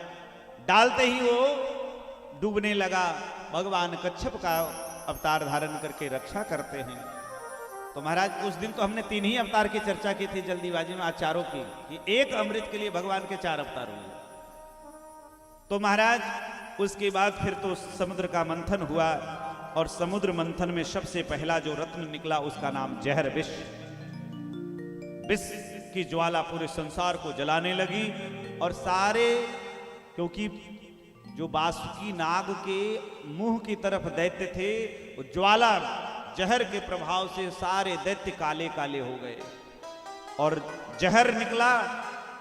डालते ही वो डूबने लगा। भगवान कच्छप का अवतार धारण करके रक्षा करते हैं। तो महाराज, उस दिन तो हमने 3 ही अवतार की चर्चा की थी जल्दीबाजी में, आज चारों की, कि एक अमृत के लिए भगवान के 4 अवतार हुए। तो महाराज, उसके बाद फिर तो समुद्र का मंथन हुआ और समुद्र मंथन में सबसे पहला जो रत्न निकला उसका नाम जहर विष। विष की ज्वाला पूरे संसार को जलाने लगी और सारे, क्योंकि जो वासुकी नाग के मुंह की तरफ दैत्य थे, वो ज्वाला जहर के प्रभाव से सारे दैत्य काले काले हो गए। और जहर निकला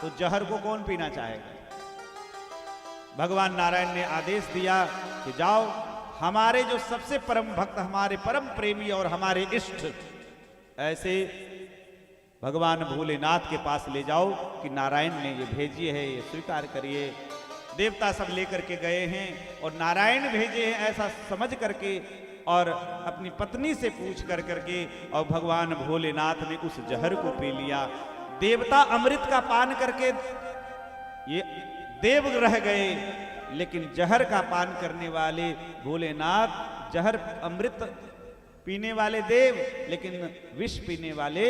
तो जहर को कौन पीना चाहेगा। भगवान नारायण ने आदेश दिया कि जाओ, हमारे जो सबसे परम भक्त, हमारे परम प्रेमी और हमारे इष्ट ऐसे भगवान भोलेनाथ के पास ले जाओ कि नारायण ने ये भेजी है, ये स्वीकार करिए। देवता सब लेकर के गए हैं और नारायण भेजे हैं ऐसा समझ करके और अपनी पत्नी से पूछ कर करके और भगवान भोलेनाथ ने उस जहर को पी लिया। देवता अमृत का पान करके ये देव रह गए, लेकिन जहर का पान करने वाले भोलेनाथ, जहर अमृत पीने वाले देव, लेकिन विष पीने वाले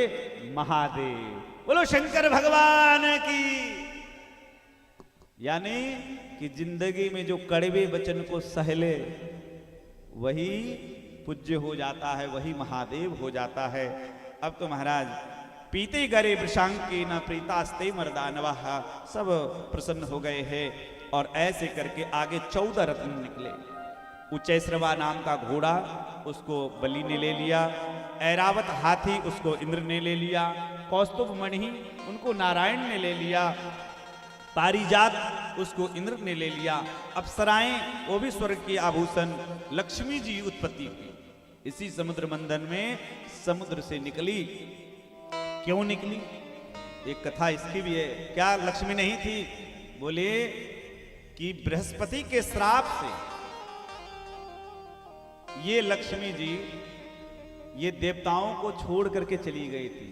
महादेव। बोलो शंकर भगवान की। यानी कि जिंदगी में जो कड़वे वचन को सहले वही पूज्य हो जाता है, वही महादेव हो जाता है। अब तो महाराज, पीते गरे वृषांके न प्रीतास्ते मर्दानवा, सब प्रसन्न हो गए हैं और ऐसे करके आगे 14 रत्न निकले। उच्चैश्रवा नाम का घोड़ा, उसको बलि ने ले लिया। ऐरावत हाथी, उसको इंद्र ने ले लिया। कौस्तुभ मणि, उनको नारायण ने ले लिया। पारिजात, उसको इंद्र ने ले लिया। अप्सराएं, वो भी स्वर्ग की आभूषण। लक्ष्मी जी उत्पत्ति हुई इसी समुद्र मंथन में, समुद्र से निकली। क्यों निकली, एक कथा इसकी भी है। क्या लक्ष्मी नहीं थी। बोले कि बृहस्पति के श्राप से ये लक्ष्मी जी ये देवताओं को छोड़ करके चली गई थी,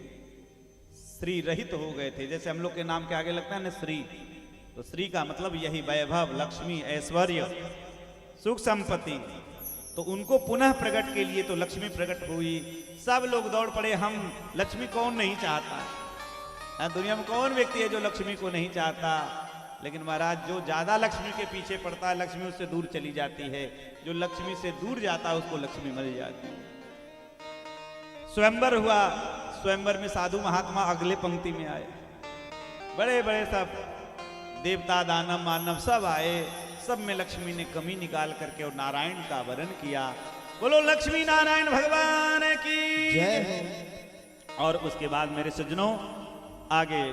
श्री रहित हो गए थे। जैसे हम लोग के नाम के आगे लगता है ना श्री, तो श्री का मतलब यही वैभव, लक्ष्मी, ऐश्वर्य, सुख संपत्ति। तो उनको पुनः प्रकट के लिए तो लक्ष्मी प्रकट हुई। सब लोग दौड़ पड़े। हम लक्ष्मी कौन नहीं चाहता, दुनिया में कौन व्यक्ति है जो लक्ष्मी को नहीं चाहता। लेकिन महाराज, जो ज्यादा लक्ष्मी के पीछे पड़ता है, लक्ष्मी उससे दूर चली जाती है। जो लक्ष्मी से दूर जाता है उसको लक्ष्मी मिल जाती है। स्वयंवर हुआ। स्वयंवर में साधु महात्मा अगले पंक्ति में आए। बड़े बड़े सब देवता, दानव, मानव सब आए। सब में लक्ष्मी ने कमी निकाल करके और नारायण का वरण किया। बोलो लक्ष्मी नारायण भगवान की जय। और उसके बाद मेरे सज्जनों, आगे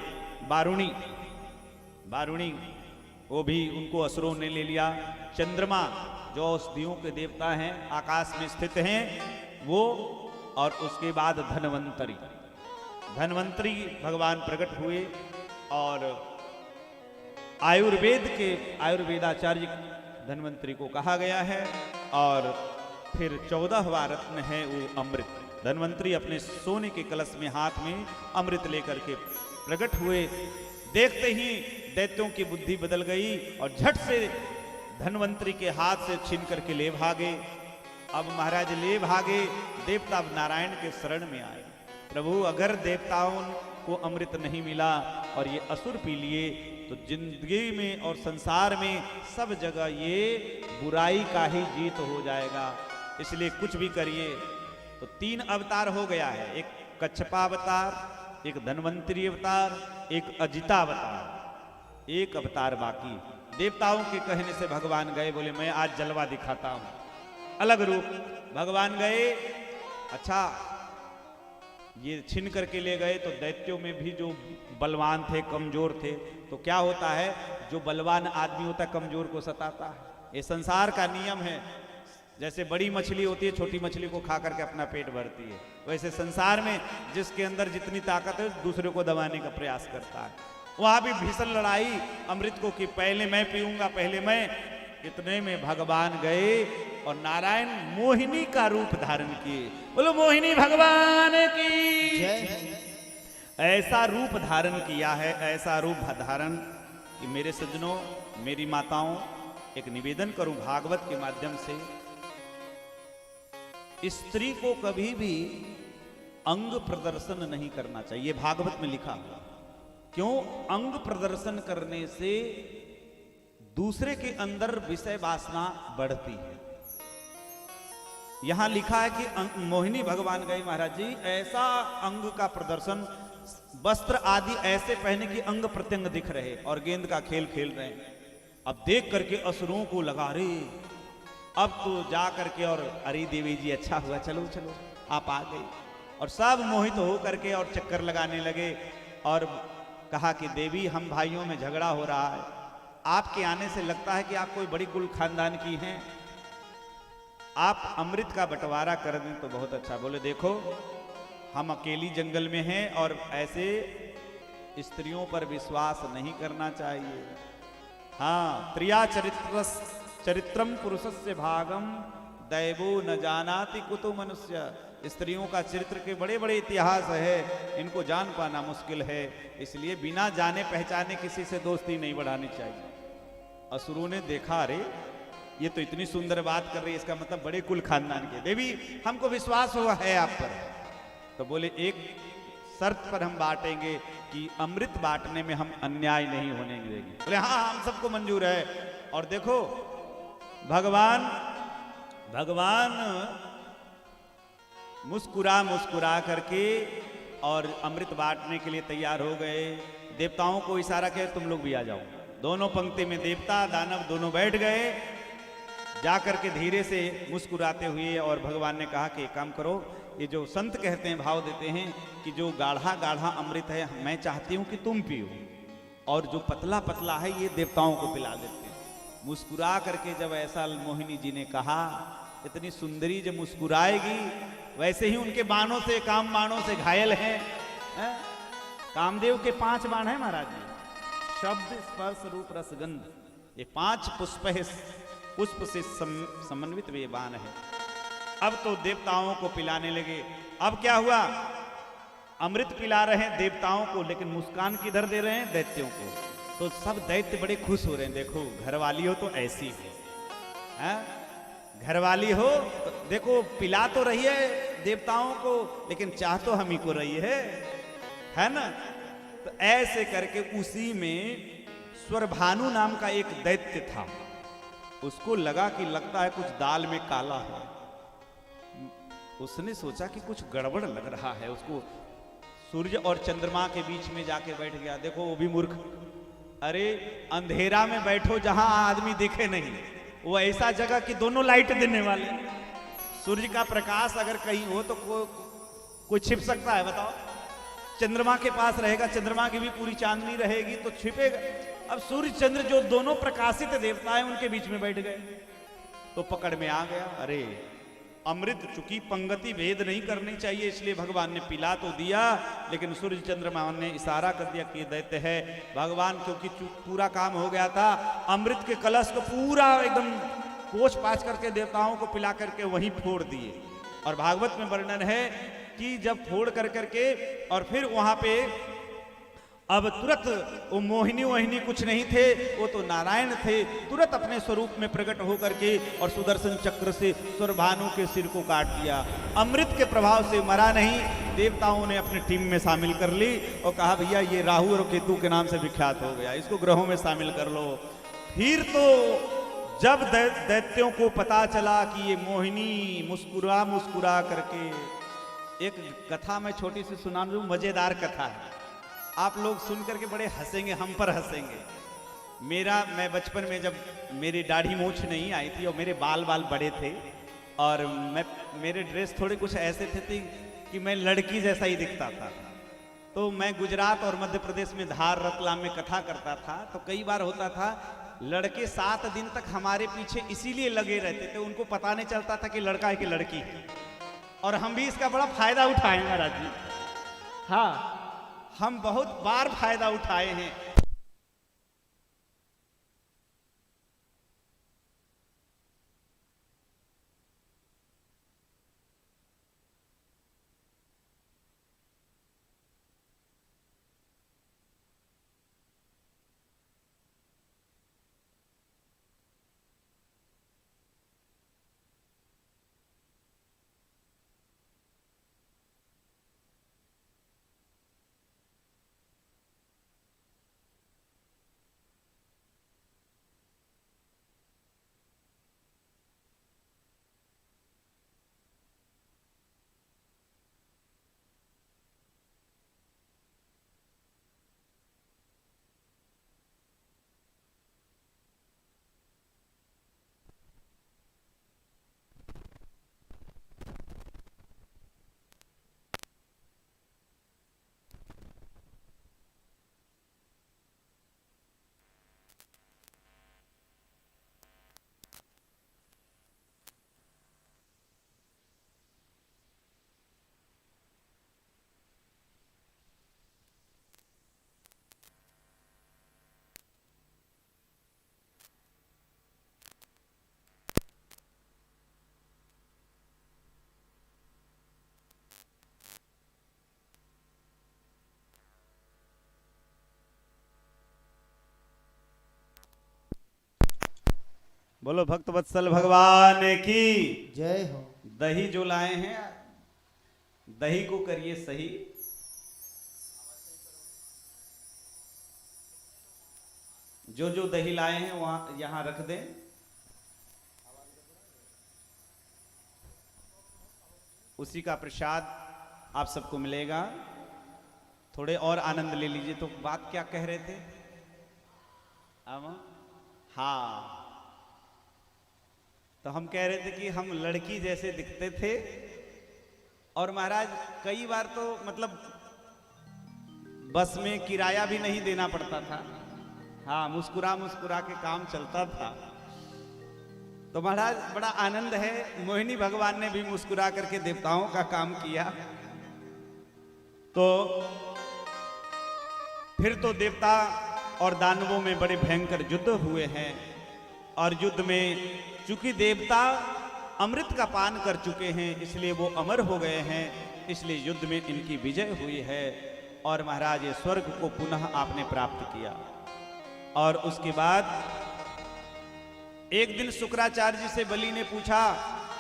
वारुणी, वो भी उनको असुरों ने ले लिया। चंद्रमा, जो औषधियों के देवता हैं, आकाश में स्थित हैं वो, और उसके बाद धन्वंतरी। धन्वंतरी भगवान प्रकट हुए और आयुर्वेदाचार्य धन्वंतरी को कहा गया है। और फिर 14वां रत्न है वो अमृत। धन्वंतरी अपने सोने के कलश में हाथ में अमृत लेकर के प्रकट हुए। देखते ही दैत्यों की बुद्धि बदल गई और झट से धन्वंतरी के हाथ से छीन करके ले भागे। अब महाराज ले भागे, देवता अब नारायण के शरण में आए। प्रभु अगर देवताओं को अमृत नहीं मिला और ये असुर पी लिए तो जिंदगी में और संसार में सब जगह ये बुराई का ही जीत हो जाएगा, इसलिए कुछ भी करिए। तो 3 अवतार हो गया है, एक कच्छपा अवतार, एक धन्वंतरी अवतार, एक अजिता अवतार, एक अवतार बाकी। देवताओं के कहने से भगवान गए, बोले मैं आज जलवा दिखाता हूं, अलग रूप। भगवान गए, अच्छा ये छीन करके ले गए तो दैत्यों में भी जो बलवान थे, कमजोर थे, तो क्या होता है, जो बलवान आदमी होता है कमजोर को सताता है। ये संसार का नियम है। जैसे बड़ी मछली होती है छोटी मछली को खा करके अपना पेट भरती है, वैसे संसार में जिसके अंदर जितनी ताकत है दूसरे को दबाने का प्रयास करता है। वहां भी भीषण लड़ाई अमृत को कि पहले मैं पीऊंगा, पहले मैं। इतने में भगवान गए और नारायण मोहिनी का रूप धारण किए। बोलो मोहिनी भगवान की जय। ऐसा रूप धारण किया है, ऐसा रूप धारण कि मेरे सज्जनों, मेरी माताओं, एक निवेदन करूं भागवत के माध्यम से, स्त्री को कभी भी अंग प्रदर्शन नहीं करना चाहिए। भागवत में लिखा हुआ। क्यों? अंग प्रदर्शन करने से दूसरे के अंदर विषय वासना बढ़ती है। यहां लिखा है कि मोहिनी भगवान गए महाराज जी, ऐसा अंग का प्रदर्शन, वस्त्र आदि ऐसे पहने कि अंग प्रत्यंग दिख रहे और गेंद का खेल खेल रहे हैं। अब देख करके असुरों को लगा, रे अब तो जा करके और अरे देवी जी अच्छा हुआ, चलो चलो आप आ गई। और सब मोहित हो करके और चक्कर लगाने लगे और कहा कि देवी हम भाइयों में झगड़ा हो रहा है, आपके आने से लगता है कि आप कोई बड़ी कुल खानदान की हैं, आप अमृत का बंटवारा कर दें तो बहुत अच्छा। बोले देखो हम अकेली जंगल में हैं और ऐसे स्त्रियों पर विश्वास नहीं करना चाहिए। हाँ, त्रिया चरित्रम पुरुषस्य भागम दैवो न जानाति कुतो मनुष्य। स्त्रियों का चरित्र के बड़े बड़े इतिहास है, इनको जान पाना मुश्किल है, इसलिए बिना जाने पहचाने किसी से दोस्ती नहीं बढ़ानी चाहिए। असुरों ने देखा, अरे ये तो इतनी सुंदर बात कर रही है, इसका मतलब बड़े कुल खानदान के। देवी हमको विश्वास हुआ है आप पर। तो बोले एक शर्त पर हम बांटेंगे कि अमृत बांटने में हम अन्याय नहीं होने देंगे। बोले हाँ हम सबको मंजूर है। और देखो भगवान मुस्कुरा करके और अमृत बांटने के लिए तैयार हो गए। देवताओं को इशारा किया तुम लोग भी आ जाओ। दोनों पंक्ति में देवता दानव दोनों बैठ गए, जाकर के धीरे से मुस्कुराते हुए। और भगवान ने कहा कि एक काम करो, ये जो संत कहते हैं, भाव देते हैं कि जो गाढ़ा गाढ़ा अमृत है मैं चाहती हूं कि तुम पियो, और जो पतला पतला है ये देवताओं को पिला देते हैं। मुस्कुरा करके जब ऐसा मोहिनी जी ने कहा, इतनी सुंदरी जब मुस्कुराएगी, वैसे ही उनके बाणों से, काम बाणों से घायल हैं। कामदेव के 5 बाण हैं महाराज जी, शब्द स्पर्श रूप रस गंध, ये 5 पुष्प से समन्वित वे बाण है। अब तो देवताओं को पिलाने लगे। अब क्या हुआ, अमृत पिला रहे हैं देवताओं को, लेकिन मुस्कान किधर दे रहे हैं, दैत्यों को। तो सब दैत्य बड़े खुश हो रहे हैं, देखो घरवाली हो तो ऐसी है, घरवाली हो तो देखो पिला तो रही है देवताओं को, लेकिन चाह तो हम ही को रही है ना। तो ऐसे करके उसी में स्वरभानु नाम का एक दैत्य था, उसको लगा कि लगता है कुछ दाल में काला है। उसने सोचा कि कुछ गड़बड़ लग रहा है, उसको सूर्य और चंद्रमा के बीच में जाके बैठ गया। देखो वो भी मूर्ख, अरे अंधेरा में बैठो जहां आदमी दिखे नहीं, वो ऐसा जगह कि दोनों लाइट देने वाले। सूर्य का प्रकाश अगर कहीं हो तो कोई छिप सकता है, बताओ। चंद्रमा के पास रहेगा, चंद्रमा की भी पूरी चांदनी रहेगी तो छिपेगा। अब सूर्य चंद्र जो दोनों प्रकाशित देवता है उनके बीच में बैठ गए तो पकड़ में आ गया। अरे अमृत, चूंकि पंगति भेद नहीं करनी चाहिए, इसलिए भगवान ने पिला तो दिया, लेकिन सूर्य चंद्रमा ने इशारा कर दिया कि दैत्य है। भगवान क्योंकि पूरा काम हो गया था, अमृत के कलश को पूरा एकदम पोछ पाछ करके देवताओं को पिला करके वहीं फोड़ दिए। और भागवत में वर्णन है कि जब फोड़ कर करके और फिर वहां पे अब तुरंत वो मोहिनी वोहिनी कुछ नहीं थे, वो तो नारायण थे, तुरंत अपने स्वरूप में प्रकट होकर के और सुदर्शन चक्र से स्वरभानु के सिर को काट दिया। अमृत के प्रभाव से मरा नहीं, देवताओं ने अपनी टीम में शामिल कर ली और कहा भैया ये राहु और केतु के नाम से विख्यात हो गया, इसको ग्रहों में शामिल कर लो। फिर तो जब दैत्यों को पता चला कि ये मोहिनी मुस्कुरा मुस्कुरा करके, एक कथा मैं छोटी सी सुना दूं, मजेदार कथा है, आप लोग सुन करके बड़े हंसेंगे, हम पर हंसेंगे। मैं बचपन में जब मेरी दाढ़ी मूछ नहीं आई थी और मेरे बाल बड़े थे और मेरे ड्रेस थोड़े कुछ ऐसे थे कि मैं लड़की जैसा ही दिखता था, तो मैं गुजरात और मध्य प्रदेश में धार रतलाम में कथा करता था, तो कई बार होता था लड़के 7 दिन तक हमारे पीछे इसीलिए लगे रहते थे, उनको पता नहीं चलता था कि लड़का है कि लड़की, और हम भी इसका बड़ा फायदा उठाए महाराज जी। हाँ, हम बहुत बार फायदा उठाए हैं। बोलो भक्त वत्सल भगवान की जय हो। दही जो लाए हैं, दही को करिए सही। जो जो दही लाए हैं वहां यहां रख दें। उसी का प्रसाद आप सबको मिलेगा। थोड़े और आनंद ले लीजिए। तो बात क्या कह रहे थे? हाँ, तो हम कह रहे थे कि हम लड़की जैसे दिखते थे और महाराज कई बार तो मतलब बस में किराया भी नहीं देना पड़ता था। हाँ, मुस्कुरा मुस्कुरा के काम चलता था। तो महाराज बड़ा आनंद है। मोहिनी भगवान ने भी मुस्कुरा करके देवताओं का काम किया। तो फिर तो देवता और दानवों में बड़े भयंकर युद्ध हुए हैं और युद्ध में चूंकि देवता अमृत का पान कर चुके हैं इसलिए वो अमर हो गए हैं, इसलिए युद्ध में इनकी विजय हुई है और महाराज ये स्वर्ग को पुनः आपने प्राप्त किया। और उसके बाद एक दिन शुक्राचार्य जी से बलि ने पूछा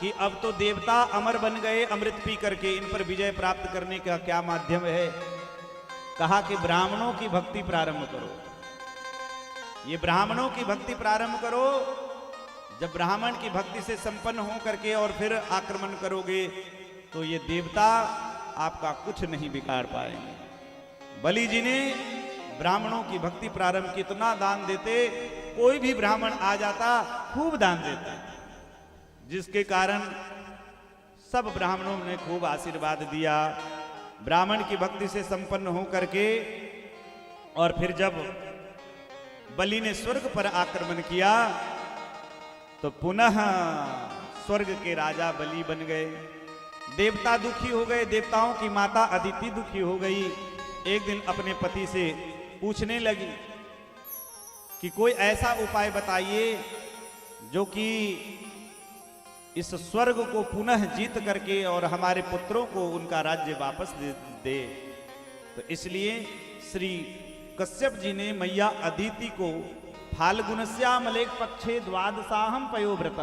कि अब तो देवता अमर बन गए अमृत पी करके, इन पर विजय प्राप्त करने का क्या माध्यम है? कहा कि ब्राह्मणों की भक्ति प्रारंभ करो। ये ब्राह्मणों की भक्ति प्रारंभ करो। जब ब्राह्मण की भक्ति से संपन्न हो करके और फिर आक्रमण करोगे तो ये देवता आपका कुछ नहीं बिगाड़ पाएंगे। बलि जी ने ब्राह्मणों की भक्ति प्रारंभ की। इतना दान देते, कोई भी ब्राह्मण आ जाता खूब दान देता, जिसके कारण सब ब्राह्मणों ने खूब आशीर्वाद दिया। ब्राह्मण की भक्ति से संपन्न हो करके और फिर जब बलि ने स्वर्ग पर आक्रमण किया तो पुनः स्वर्ग के राजा बलि बन गए। देवता दुखी हो गए, देवताओं की माता अदिति दुखी हो गई। एक दिन अपने पति से पूछने लगी कि कोई ऐसा उपाय बताइए जो कि इस स्वर्ग को पुनः जीत करके और हमारे पुत्रों को उनका राज्य वापस दे। तो इसलिए श्री कश्यप जी ने मैया अदिति को फाल्गुनस्यामलेक पक्षे द्वादशाहम पयोव्रत,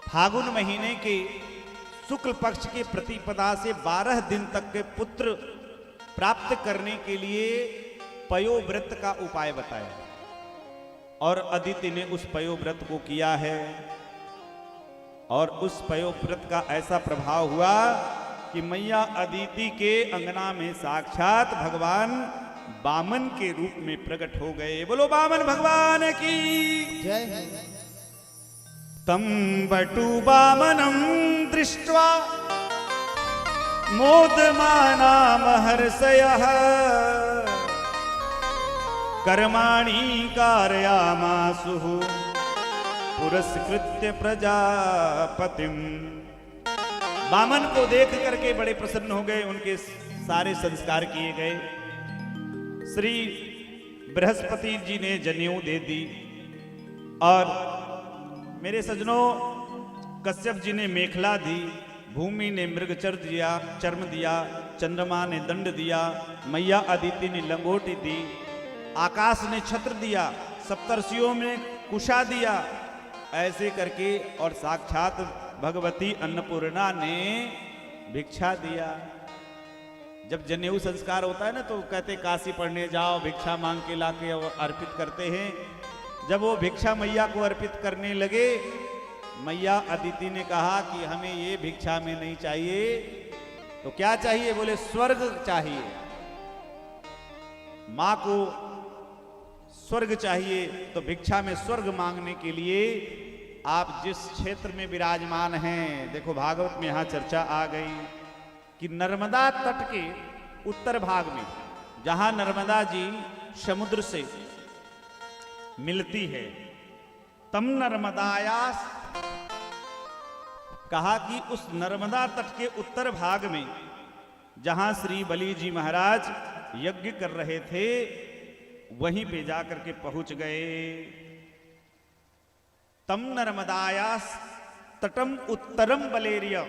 फागुन महीने के शुक्ल पक्ष के प्रतिपदा से 12 दिन तक के पुत्र प्राप्त करने के लिए पयोव्रत का उपाय बताया। और अदिति ने उस पयोव्रत को किया है और उस पयोव्रत का ऐसा प्रभाव हुआ कि मैया अदिति के अंगना में साक्षात भगवान वामन के रूप में प्रकट हो गए। बोलो वामन भगवान की जय। तम बटु वामनम दृष्ट्वा मोदमाना महर्षयः कर्माणि कारयामासुः पुरस्कृत्य प्रजापतिम। वामन को देख करके बड़े प्रसन्न हो गए, उनके सारे संस्कार किए गए। श्री बृहस्पति जी ने जनेऊ दे दी और मेरे सज्जनों कश्यप जी ने मेखला दी, भूमि ने चर्म दिया, चंद्रमा ने दंड दिया, मैया अदिति ने लंगोटी दी, आकाश ने छत्र दिया, सप्तर्षियों में कुशा दिया। ऐसे करके और साक्षात भगवती अन्नपूर्णा ने भिक्षा दिया। जब जनेऊ संस्कार होता है ना तो कहते काशी पढ़ने जाओ, भिक्षा मांग के लाके अर्पित करते हैं। जब वो भिक्षा मैया को अर्पित करने लगे, मैया अदिति ने कहा कि हमें ये भिक्षा में नहीं चाहिए, तो क्या चाहिए? बोले स्वर्ग चाहिए। मां को स्वर्ग चाहिए, तो भिक्षा में स्वर्ग मांगने के लिए आप जिस क्षेत्र में विराजमान हैं, देखो भागवत में यहां चर्चा आ गई कि नर्मदा तट के उत्तर भाग में जहां नर्मदा जी समुद्र से मिलती है, तम नर्मदायास, कहा कि उस नर्मदा तट के उत्तर भाग में जहां श्री बलि जी महाराज यज्ञ कर रहे थे, वहीं पे जाकर के पहुंच गए। तम नर्मदायास तटम उत्तरम बलेरिया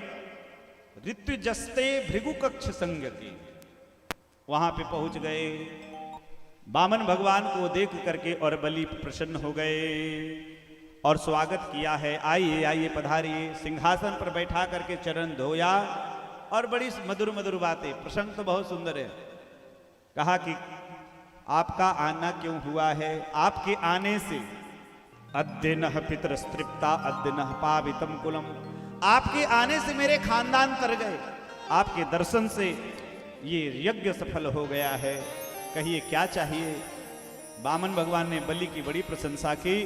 ऋतुजस्ते भृगु कक्ष संगति, वहां पे पहुंच गए। वामन भगवान को देख करके और बलि प्रसन्न हो गए और स्वागत किया है। आइए आइए पधारिए। सिंहासन पर बैठा करके चरण धोया और बड़ी मधुर मधुर बातें, प्रसंग तो बहुत सुंदर है। कहा कि आपका आना क्यों हुआ है? आपके आने से अद्य नः पितरस्तृप्ता अद्य नः पावितम कुलम, आपके आने से मेरे खानदान तर गए, आपके दर्शन से ये यज्ञ सफल हो गया है। कहिए क्या चाहिए? वामन भगवान ने बलि की बड़ी प्रशंसा की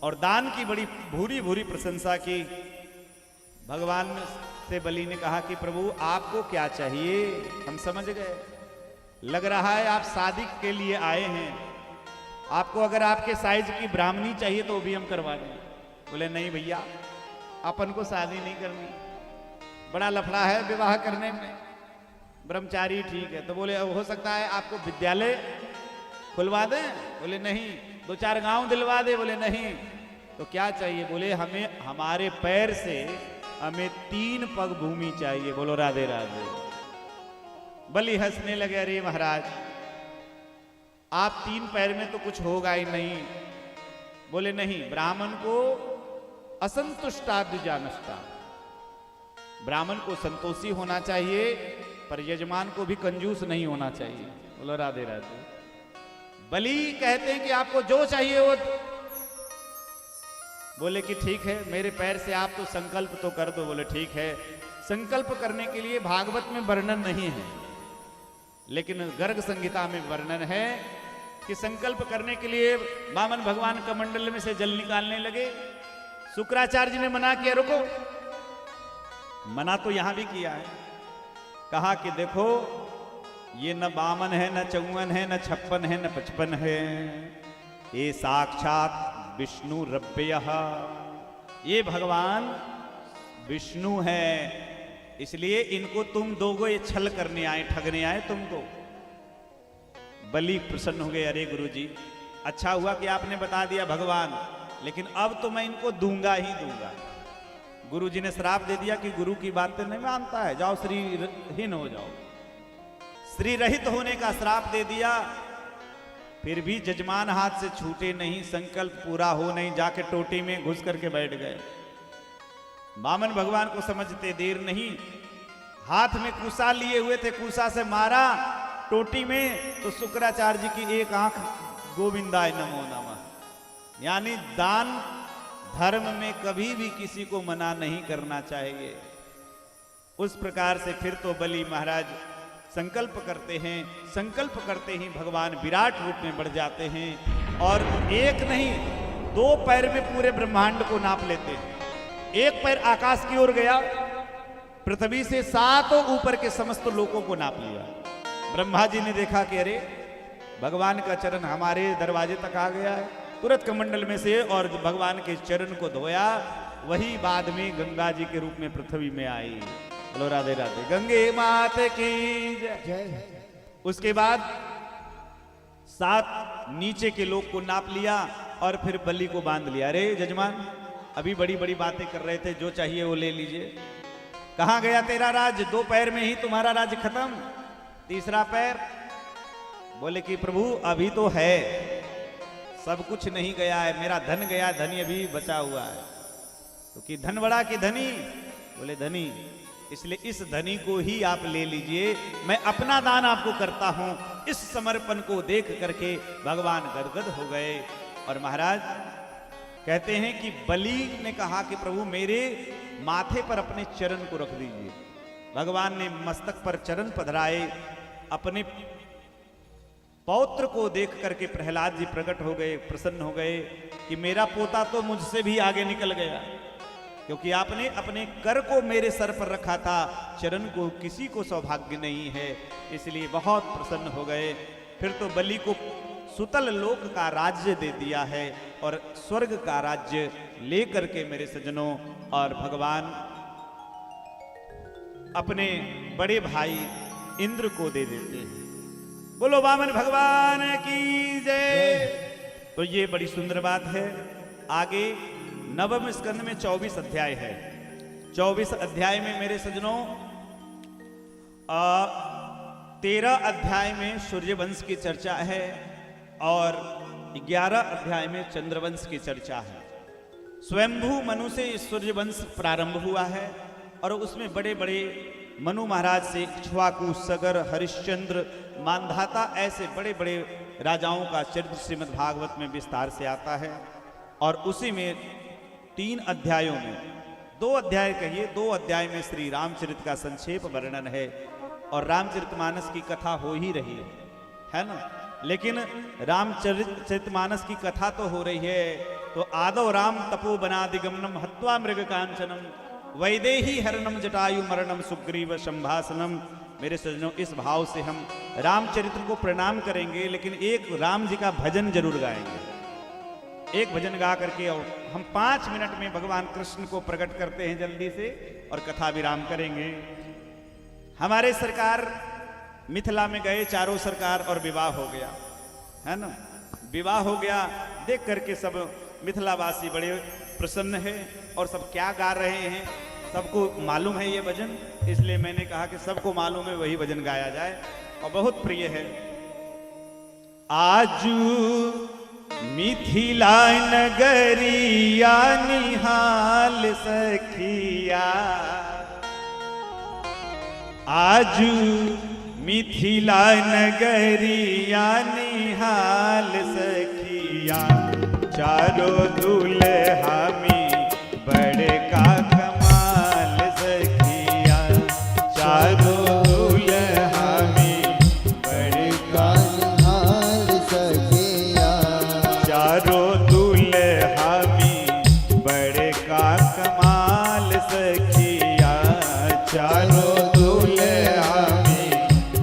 और दान की बड़ी भूरी भूरी प्रशंसा की। भगवान से बलि ने कहा कि प्रभु आपको क्या चाहिए? हम समझ गए, लग रहा है आप शादी के लिए आए हैं। आपको अगर आपके साइज की ब्राह्मणी चाहिए तो भी हम करवा दें। बोले नहीं भैया, अपन को शादी नहीं करनी, बड़ा लफड़ा है विवाह करने में, ब्रह्मचारी ठीक है। तो बोले हो सकता है आपको विद्यालय खुलवा दें? बोले नहीं। 2-4 गांव दिलवा दे? बोले नहीं। तो क्या चाहिए? बोले हमें हमारे पैर से हमें 3 पग भूमि चाहिए। बोलो राधे राधे। बलि हंसने लगे, अरे महाराज आप 3 पैर में तो कुछ होगा ही नहीं। बोले नहीं, ब्राह्मण को असंतुष्टाद्विजानष्टा, ब्राह्मण को संतोषी होना चाहिए, पर यजमान को भी कंजूस नहीं होना चाहिए। बोलो राधे राधे। बलि कहते हैं कि आपको जो चाहिए वो। बोले कि ठीक है, मेरे पैर से आप तो संकल्प तो कर दो। बोले ठीक है। संकल्प करने के लिए भागवत में वर्णन नहीं है, लेकिन गर्ग संहिता में वर्णन है कि संकल्प करने के लिए वामन भगवान कमंडल में से जल निकालने लगे। शुक्राचार्य जी ने मना किया, रुको। मना तो यहां भी किया है, कहा कि देखो ये न 52 है, न 54 है, न 56 है, न 55 है, ये साक्षात विष्णु रव्यः ये भगवान विष्णु है, इसलिए इनको तुम दोगो ये छल करने आए, ठगने आए तुमको। बलि प्रसन्न हो गए, अरे गुरु जी अच्छा हुआ कि आपने बता दिया भगवान, लेकिन अब तो मैं इनको दूंगा ही दूंगा। गुरु जी ने श्राप दे दिया कि गुरु की बातें नहीं मानता है, जाओ श्रीहीन हो जाओ। श्री रहित होने का श्राप दे दिया, फिर भी जजमान हाथ से छूटे नहीं, संकल्प पूरा हो नहीं, जाके टोटी में घुस करके बैठ गए। वामन भगवान को समझते देर नहीं, हाथ में कुसा लिए हुए थे, कुसा से मारा टोटी में तो शुक्राचार्य जी की एक आंख गोविंदाय नमो नमः। यानी दान धर्म में कभी भी किसी को मना नहीं करना चाहिए। उस प्रकार से फिर तो बलि महाराज संकल्प करते हैं, संकल्प करते ही भगवान विराट रूप में बढ़ जाते हैं और एक नहीं 2 पैर में पूरे ब्रह्मांड को नाप लेते हैं। एक पैर आकाश की ओर गया, पृथ्वी से 7 ऊपर के समस्त लोगों को नाप लिया। ब्रह्मा जी ने देखा कि अरे भगवान का चरण हमारे दरवाजे तक आ गया है, तुरंत कमंडल में से और भगवान के चरण को धोया, वही बाद में गंगा जी के रूप में पृथ्वी में आई। बोलो राधे राधे, गंगे मात की जय। उसके बाद 7 नीचे के लोग को नाप लिया और फिर बलि को बांध लिया। अरे जजमान अभी बड़ी बड़ी बातें कर रहे थे, जो चाहिए वो ले लीजिए। कहां गया तेरा राज? 2 पैर में ही तुम्हारा राज खत्म, तीसरा पैर? बोले कि प्रभु अभी तो है, सब कुछ नहीं गया है, मेरा धन गया, धनी अभी बचा हुआ है। तो कि धन बड़ा कि धनी? बोले धनी, इसलिए इस धनी को ही आप ले लीजिए, मैं अपना दान आपको करता हूं। इस समर्पण को देख करके भगवान गदगद हो गए। और महाराज कहते हैं कि बलि ने कहा कि प्रभु मेरे माथे पर अपने चरण को रख दीजिए। भगवान ने मस्तक पर चरण पधराए। अपने पौत्र को देख करके प्रहलाद जी प्रकट हो गए, प्रसन्न हो गए कि मेरा पोता तो मुझसे भी आगे निकल गया, क्योंकि आपने अपने कर को मेरे सर पर रखा था, चरण को किसी को सौभाग्य नहीं है, इसलिए बहुत प्रसन्न हो गए। फिर तो बलि को सुतल लोक का राज्य दे दिया है और स्वर्ग का राज्य लेकर के मेरे सज्जनों और भगवान अपने बड़े भाई इंद्र को दे देते हैं। बोलो वामन भगवान की जय। तो ये बड़ी सुंदर बात है। आगे नवम स्कंद में 24 अध्याय है। 24 अध्याय में मेरे सज्जनों 13 अध्याय में सूर्यवंश की चर्चा है और 11 अध्याय में चंद्रवंश की चर्चा है। स्वयंभू मनु से सूर्यवंश प्रारंभ हुआ है और उसमें बड़े बड़े मनु महाराज से इक्ष्वाकु, सगर, हरिश्चंद्र, मानधाता ऐसे बड़े बड़े राजाओं का चरित्र श्रीमद् भागवत में विस्तार से आता है। और उसी में 3 अध्यायों में 2 अध्याय कहिए, 2 अध्याय में श्री रामचरित का संक्षेप वर्णन है और रामचरितमानस की कथा हो ही रही है ना। लेकिन रामचरितमानस की कथा तो हो रही है, तो आदौ राम तपो बनादिगमनम हत्वा मृग कांचनम वैदेही हरणम जटायु मरणम सुग्रीव संभाषणम। मेरे सज्जनों इस भाव से हम रामचरित्र को प्रणाम करेंगे, लेकिन एक राम जी का भजन जरूर गाएंगे। एक भजन गा करके और हम 5 मिनट में भगवान कृष्ण को प्रकट करते हैं जल्दी से और कथा विराम करेंगे। हमारे सरकार मिथिला में गए, चारों सरकार, और विवाह हो गया है ना। विवाह हो गया देख करके सब मिथिलावासी बड़े प्रसन्न है और सब क्या गा रहे हैं, सबको मालूम है ये भजन, इसलिए मैंने कहा कि सबको मालूम है वही भजन गाया जाए और बहुत प्रिय है। आजू मिथिला नगरिया निहाल सखिया, आजू मिथिला नगरिया निहाल सखिया, चारों दुल्हा में बड़े का कमाल सखिया, चारों दुल्हा में बड़े का कमाल सखिया, चारों दुल्हा में बड़े का कमाल सखिया, चारों दुल्हा में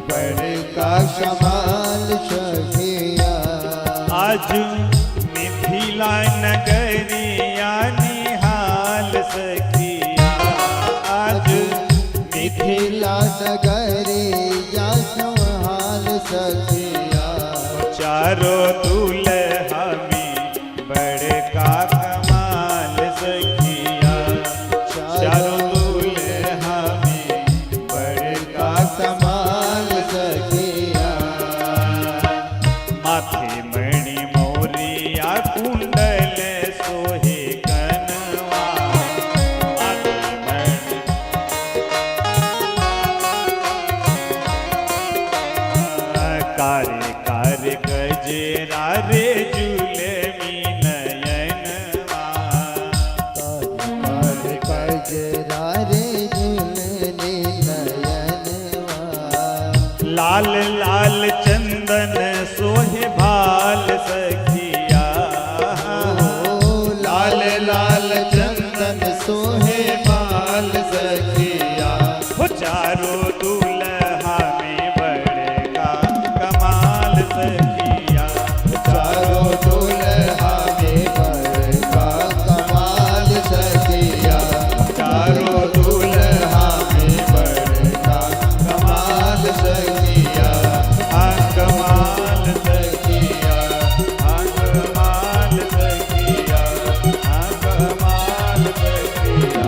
बड़े का कमाल सखिया। आज मिथिला नगरिया निहाल नगरिया संभाल सखिया चारों दूल्हा में बड़का कमाल सखिया चारों दूल्हा में बड़का संभाल सखिया माथे मणि मोरिया कुंडल सोहे कनवा माथे मणि कारे कारे गजरा रे झूले नयनवा काज कजरा रे झूलने नयनवा लाल लाल चंदन सोहे भाल सखिया लाल लाल चंदन सोहे बाल सखिया वो चारों दूल्हा में बड़का कमाल सखिया चारों दुल्हा में बड़का कमाल सखिया चारों दुल्हा में बड़का कमाल सखिया कमाल सखिया कमाल सखिया कमाल सखिया।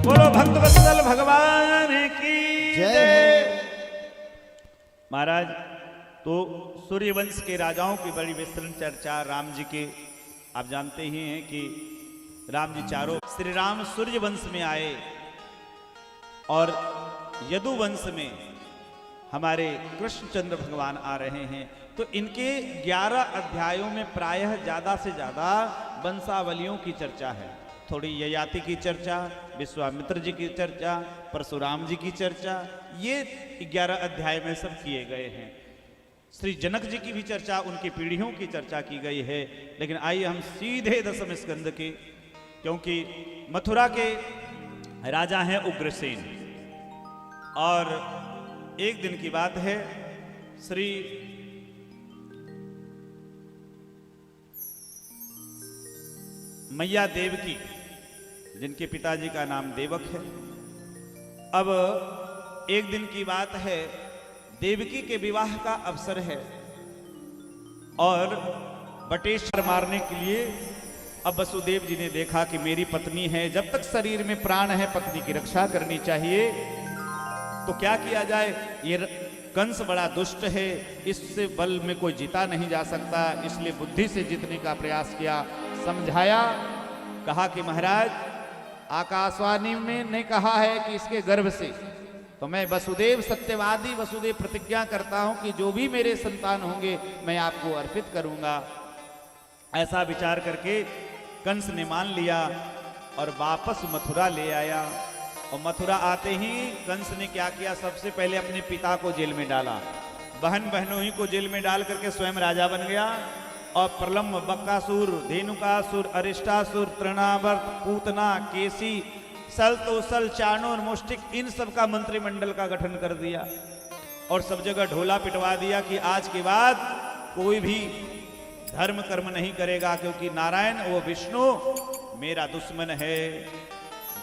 बोलो भक्तवत्सल भगवान की जय जय। महाराज तो सूर्यवंश के राजाओं की बड़ी विस्तृत चर्चा राम जी के आप जानते ही हैं कि राम जी चारों श्री राम सूर्यवंश में आए और यदुवंश में हमारे कृष्णचंद्र भगवान आ रहे हैं। तो इनके 11 अध्यायों में प्रायः ज्यादा से ज्यादा वंशावलियों की चर्चा है। थोड़ी ययाति की चर्चा, विश्वामित्र जी की चर्चा, परशुराम जी की चर्चा, ये 11 अध्याय में सब किए गए हैं। श्री जनक जी की भी चर्चा, उनकी पीढ़ियों की चर्चा की गई है। लेकिन आइए हम सीधे दसम स्कंद के, क्योंकि मथुरा के राजा हैं उग्रसेन और एक दिन की बात है श्री मैया देवकी, जिनके पिताजी का नाम देवक है। अब एक दिन की बात है, देवकी के विवाह का अवसर है और बटेश्वर मारने के लिए अब वसुदेव जी ने देखा कि मेरी पत्नी है, जब तक शरीर में प्राण है पत्नी की रक्षा करनी चाहिए। तो क्या किया जाए, ये कंस बड़ा दुष्ट है, इससे बल में कोई जीता नहीं जा सकता, इसलिए बुद्धि से जीतने का प्रयास किया, समझाया। कहा कि महाराज आकाशवाणी में ने कहा है कि इसके गर्भ से, तो मैं वसुदेव सत्यवादी वसुदेव प्रतिज्ञा करता हूं कि जो भी मेरे संतान होंगे मैं आपको अर्पित करूंगा। ऐसा विचार करके कंस ने मान लिया और वापस मथुरा ले आया। और मथुरा आते ही कंस ने क्या किया, सबसे पहले अपने पिता को जेल में डाला, बहन बहनों को जेल में डाल करके स्वयं राजा बन गया। और प्रलम्ब, बक्कासुर, धेनुकासुर, अरिष्टासुर, तृणावर्त, पूतना, केसी, सल, तोसल, चाणूर, मुष्टिक, इन सब का मंत्रिमंडल का गठन कर दिया और सब जगह ढोला पिटवा दिया कि आज के बाद कोई भी धर्म कर्म नहीं करेगा, क्योंकि नारायण वो विष्णु मेरा दुश्मन है।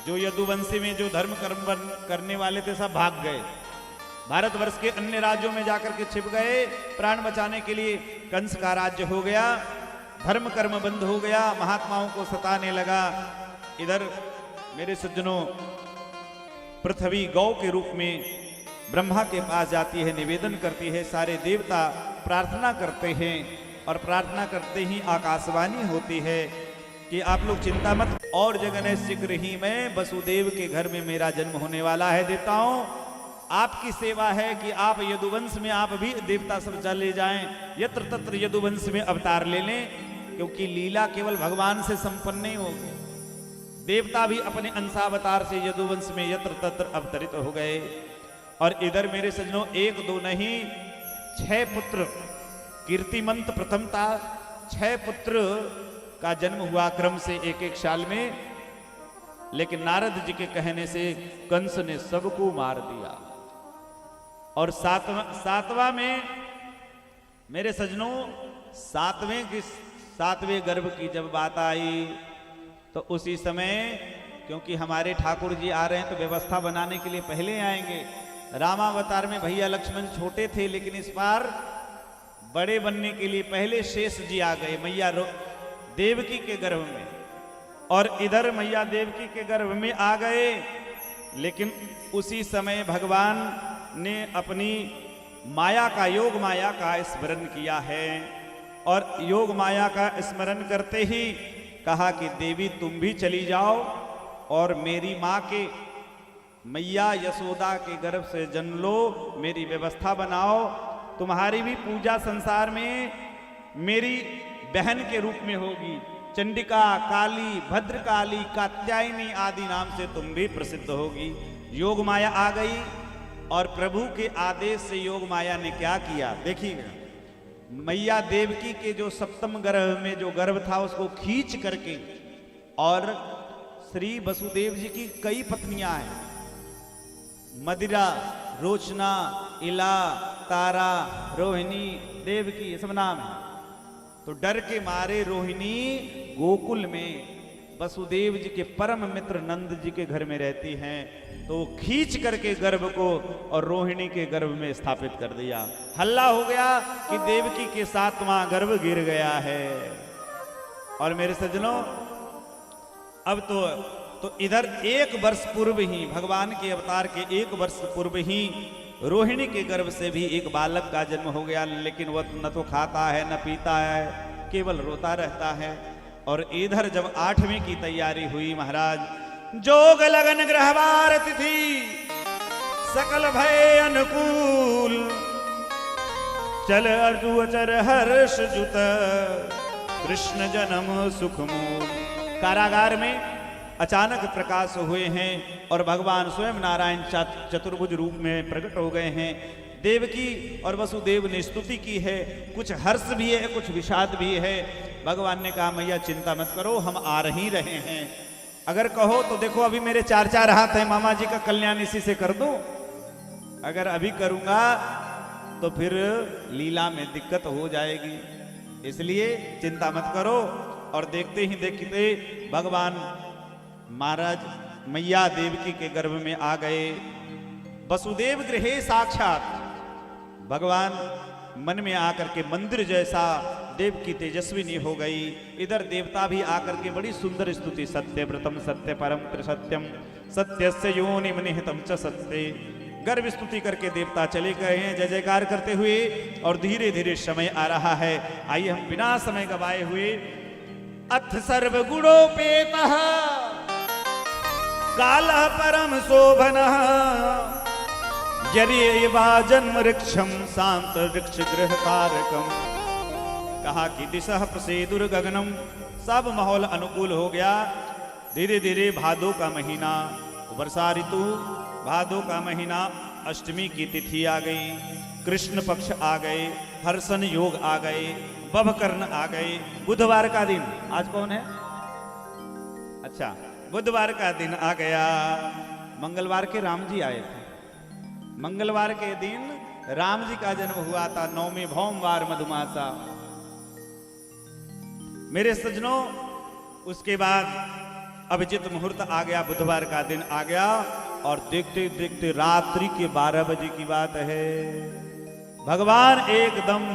जो यदुवंशी में जो धर्म कर्म करने वाले थे सब भाग गए, भारतवर्ष के अन्य राज्यों में जाकर के छिप गए प्राण बचाने के लिए। कंस का राज्य हो गया, धर्म कर्म बंद हो गया, महात्माओं को सताने लगा। इधर मेरे सज्जनों, पृथ्वी गौ के रूप में ब्रह्मा के पास जाती है, निवेदन करती है, सारे देवता प्रार्थना करते हैं और प्रार्थना करते ही आकाशवाणी होती है कि आप लोग चिंता मत, और जगह शीघ्र ही मैं वसुदेव के घर में मेरा जन्म होने वाला है। देवताओं आपकी सेवा है कि आप यदुवंश में आप भी देवता सब चले जाएं, यत्र तत्र यदुवंश में अवतार ले लें, क्योंकि लीला केवल भगवान से संपन्न नहीं होगी। देवता भी अपने अंशावतार से यदुवंश में यत्र तत्र अवतरित हो गए। और इधर मेरे सज्जनों एक दो नहीं 6 पुत्र, कीर्तिमंत प्रथम था, 6 पुत्र का जन्म हुआ क्रम से एक एक साल में। लेकिन नारद जी के कहने से कंस ने सबको मार दिया। और सातवां में मेरे सज्जनों, सातवें गर्भ की जब बात आई तो उसी समय क्योंकि हमारे ठाकुर जी आ रहे हैं तो व्यवस्था बनाने के लिए पहले आएंगे। रामावतार में भैया लक्ष्मण छोटे थे, लेकिन इस बार बड़े बनने के लिए पहले शेष जी आ गए मैया देवकी के गर्भ में, और इधर मैया देवकी के गर्भ में आ गए। लेकिन उसी समय भगवान ने अपनी माया का, योग माया का स्मरण किया है, और योग माया का स्मरण करते ही कहा कि देवी तुम भी चली जाओ और मेरी माँ के, मैया यशोदा के गर्भ से जन्म लो, मेरी व्यवस्था बनाओ, तुम्हारी भी पूजा संसार में मेरी बहन के रूप में होगी। चंडिका, काली, भद्रकाली, कात्यायनी आदि नाम से तुम भी प्रसिद्ध होगी। योग माया आ गई, और प्रभु के आदेश से योग माया ने क्या किया देखिएगा। मैया देवकी के जो सप्तम गर्भ में जो गर्भ था उसको खींच करके, और श्री वसुदेव जी की कई पत्नियां हैं, मदिरा, रोचना, इला, तारा, रोहिणी, देवकी, ये सब नाम है। तो डर के मारे रोहिणी गोकुल में वसुदेव जी के परम मित्र नंद जी के घर में रहती हैं, तो खींच करके गर्भ को और रोहिणी के गर्भ में स्थापित कर दिया। हल्ला हो गया कि देवकी के 7वां गर्भ गिर गया है। और मेरे सज्जनों, अब तो इधर 1 वर्ष पूर्व ही, भगवान के अवतार के 1 वर्ष पूर्व ही रोहिणी के गर्भ से भी एक बालक का जन्म हो गया, लेकिन वह न तो खाता है न पीता है, केवल रोता रहता है। और इधर जब 8वीं की तैयारी हुई महाराज, जोग लगन ग्रहवार तिथि सकल भय अनुकूल, चल अर्जु अचर हर्ष जुत कृष्ण जन्म सुखमूल। कारागार में अचानक प्रकाश हुए हैं और भगवान स्वयं नारायण चतुर्भुज रूप में प्रकट हो गए हैं। देवकी और वसुदेव ने स्तुति की है, कुछ हर्ष भी है, कुछ विषाद भी है। भगवान ने कहा मैया चिंता मत करो, हम आ ही रहे हैं। अगर कहो तो देखो अभी मेरे 4 हाथ हैं, मामा जी का कल्याण इसी से कर दूं। अगर अभी करूंगा तो फिर लीला में दिक्कत हो जाएगी, इसलिए चिंता मत करो। और देखते ही देखते भगवान महाराज मैया देवकी के गर्भ में आ गए। वसुदेव गृहे साक्षात भगवान मन में आकर के मंदिर जैसा देवकी तेजस्विनी हो गई। इधर देवता भी आकर के बड़ी सुंदर स्तुति, सत्य व्रतम सत्य परम त्रिसत्यम सत्यस्य योनिम निहितम च सत्य। गर्भ स्तुति करके देवता चले गए हैं जय जयकार करते हुए, और धीरे धीरे समय आ रहा है। आइए हम बिना समय गवाए हुए अथ सर्व गुणोपेतः कालः परम शोभनः यर्येवा जन्म वृक्षम शांत वृक्ष गृह कारकम। कहा कि दिशः प्रसेदुर गगनम, सब माहौल अनुकूल हो गया। धीरे धीरे भादो का महीना, वर्षा ऋतु, भादो का महीना, अष्टमी की तिथि आ गई, कृष्ण पक्ष आ गए, हर्षण योग आ गए, बभकर्ण आ गए। बुधवार का दिन, आज कौन है? अच्छा, बुधवार का दिन आ गया। मंगलवार के राम जी आए थे। मंगलवार के दिन राम जी का जन्म हुआ था, 9वें भौमवार मधुमासा। मेरे सज्जनों, उसके बाद अभिजित मुहूर्त आ गया, बुधवार का दिन आ गया, और देखते देखते रात्रि के 12 बजे की बात है। भगवान एकदम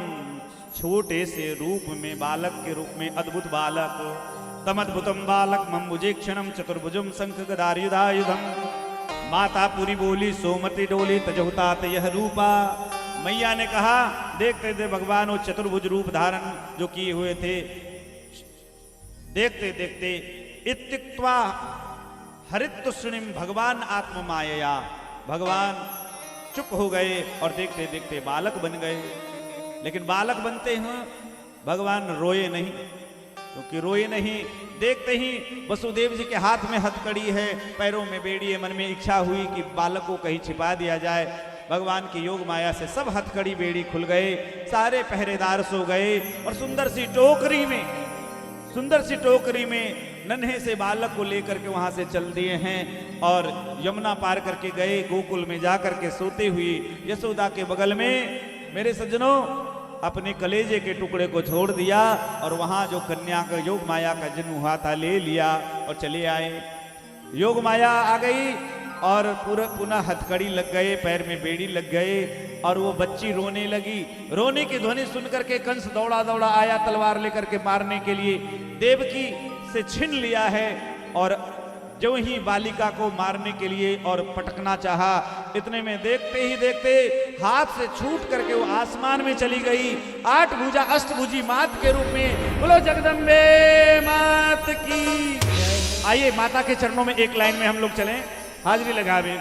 छोटे से रूप में, बालक के रूप में, अद्भुत बालक, तमद्भुतम बालक मम्बुजे क्षणम चतुर्भुजम शंख गदायुधायुधम। माता पूरी बोली सोमति डोली तजहुतात यह रूपा। मैया ने कहा देखते थे भगवान वो चतुर्भुज रूप धारण जो किए हुए थे। देखते देखते इत्युक्त्वा हरितुष्णिम भगवान आत्म मायया, भगवान चुप हो गए और देखते देखते बालक बन गए। लेकिन बालक बनते हैं भगवान रोए नहीं, क्योंकि रोए नहीं। देखते ही वसुदेव जी के हाथ में हथकड़ी है, पैरों में बेड़ी है। मन में इच्छा हुई कि बालक को कहीं छिपा दिया जाए। भगवान की योग माया से सब हथकड़ी बेड़ी खुल गए, सारे पहरेदार सो गए, और सुंदर सी टोकरी में नन्हे से बालक को लेकर के वहां से चल दिए हैं, और यमुना पार करके गए। गोकुल में जाकर के सोते हुए यशोदा के बगल में मेरे सज्जनों अपने कलेजे के टुकड़े को छोड़ दिया, और वहां जो कन्या का योग माया का जन्म हुआ था ले लिया और चले आए। योग माया आ गई और पूरा पुनः हथकड़ी लग गए, पैर में बेड़ी लग गए और वो बच्ची रोने लगी। रोने की ध्वनि सुन करके कंस दौड़ा दौड़ा आया तलवार लेकर के मारने के लिए। देवकी से छीन लिया है और जो ही बालिका को मारने के लिए और पटकना चाहा, इतने में देखते ही देखते हाथ से छूट करके वो आसमान में चली गई। 8 भुजा अष्टभुजी मात के रूप में। बोलो जगदम्बे मात की। आइए माता के चरणों में एक लाइन में हम लोग चलें, हाजरी लगावे।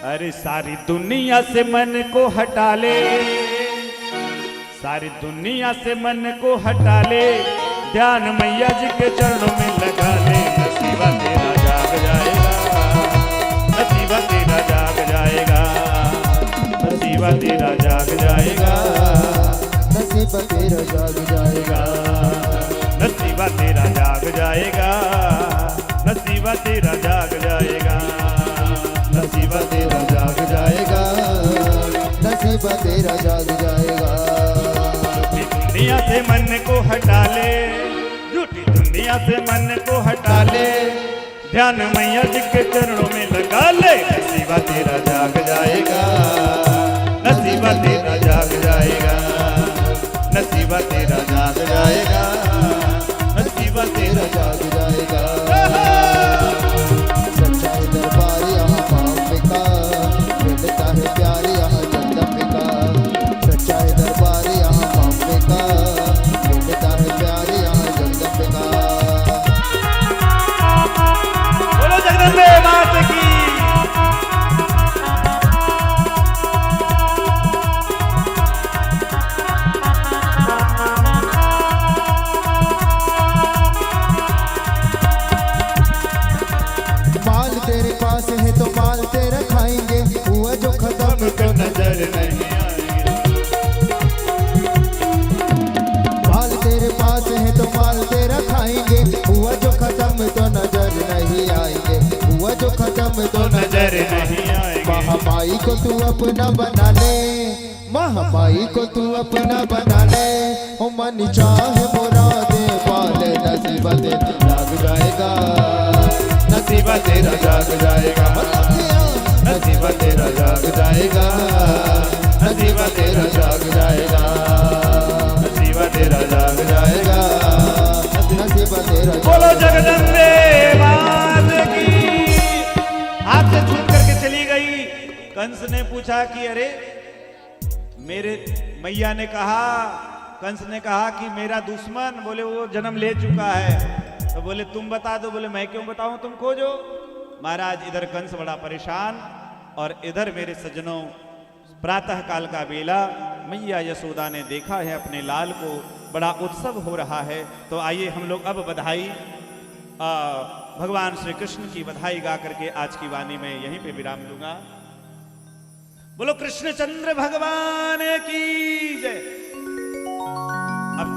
अरे सारी दुनिया से मन को हटा ले, सारी दुनिया से मन को हटा ले, ध्यान मैया जी के चरणों में लगा ले। नसीबा तेरा जाग जाएगा, नसीबा तेरा जाग जाएगा, नसीबा तेरा जाग जाएगा, नसीबा तेरा जाग जाएगा, नसीबा तेरा जाग जाएगा, नसीबा तेरा जाग जाएगा, नसीबा तेरा जाग जाएगा, नसीबा तेरा जाग जाएगा। दुनिया से मन को हटा ले, झूठी दुनिया से मन को हटा ले, ध्यान मैया जी के चरणों में लगा ले। नसीबा तेरा जाग जाएगा, नसीबा तेरा जाग जाएगा, नसीबा तेरा जाग जाएगा, नसीबा तेरा जाग जाएगा। सच्चाई दरबार यहाँ अंबिका, मिलता है प्यार यहाँ जगदम्बिका। सच्चाई दरबार यहाँ अंबिका, मिलता है प्यार यहाँ जगदम्बिका। बोलो जगदम्बे मात की। माल तेरे पास है तो माल तेरा खाएंगे, हुआ जो खत्म तो नजर नहीं आएंगे। माल तेरे पास है तो माल तेरा खाएंगे, हुआ जो खत्म तो नजर नहीं आएंगे, हुआ जो खत्म तो नजर नहीं आएंगे। महामाई को तू अपना बना ले, महामाई को तू अपना बना ले। ओ मन चाहे मुरादे पाले, नसीबा तेरा जाग जाएगा, नसीबा तेरा जाग जाएगा, नसीबा तेरा जाग जाएगा, नसीबा तेरा जाग जाएगा, नसीबा तेरा जाग जाएगा, नसीबा तेरा। बोलो जगदम्बे मात की। हाथ से छूट करके चली गई। कंस ने पूछा कि अरे मेरे मैया ने कहा, कंस ने कहा कि मेरा दुश्मन, बोले वो जन्म ले चुका है। तो बोले तुम बता दो। बोले मैं क्यों बताऊं, तुम खोजो। महाराज इधर कंस बड़ा परेशान और इधर मेरे सज्जनों प्रातः काल का बेला, मैया यशोदा ने देखा है अपने लाल को, बड़ा उत्सव हो रहा है। तो आइए हम लोग अब बधाई, भगवान श्री कृष्ण की बधाई गा करके आज की वाणी में यहीं पे विराम दूंगा। बोलो कृष्णचंद्र भगवान की जय। अब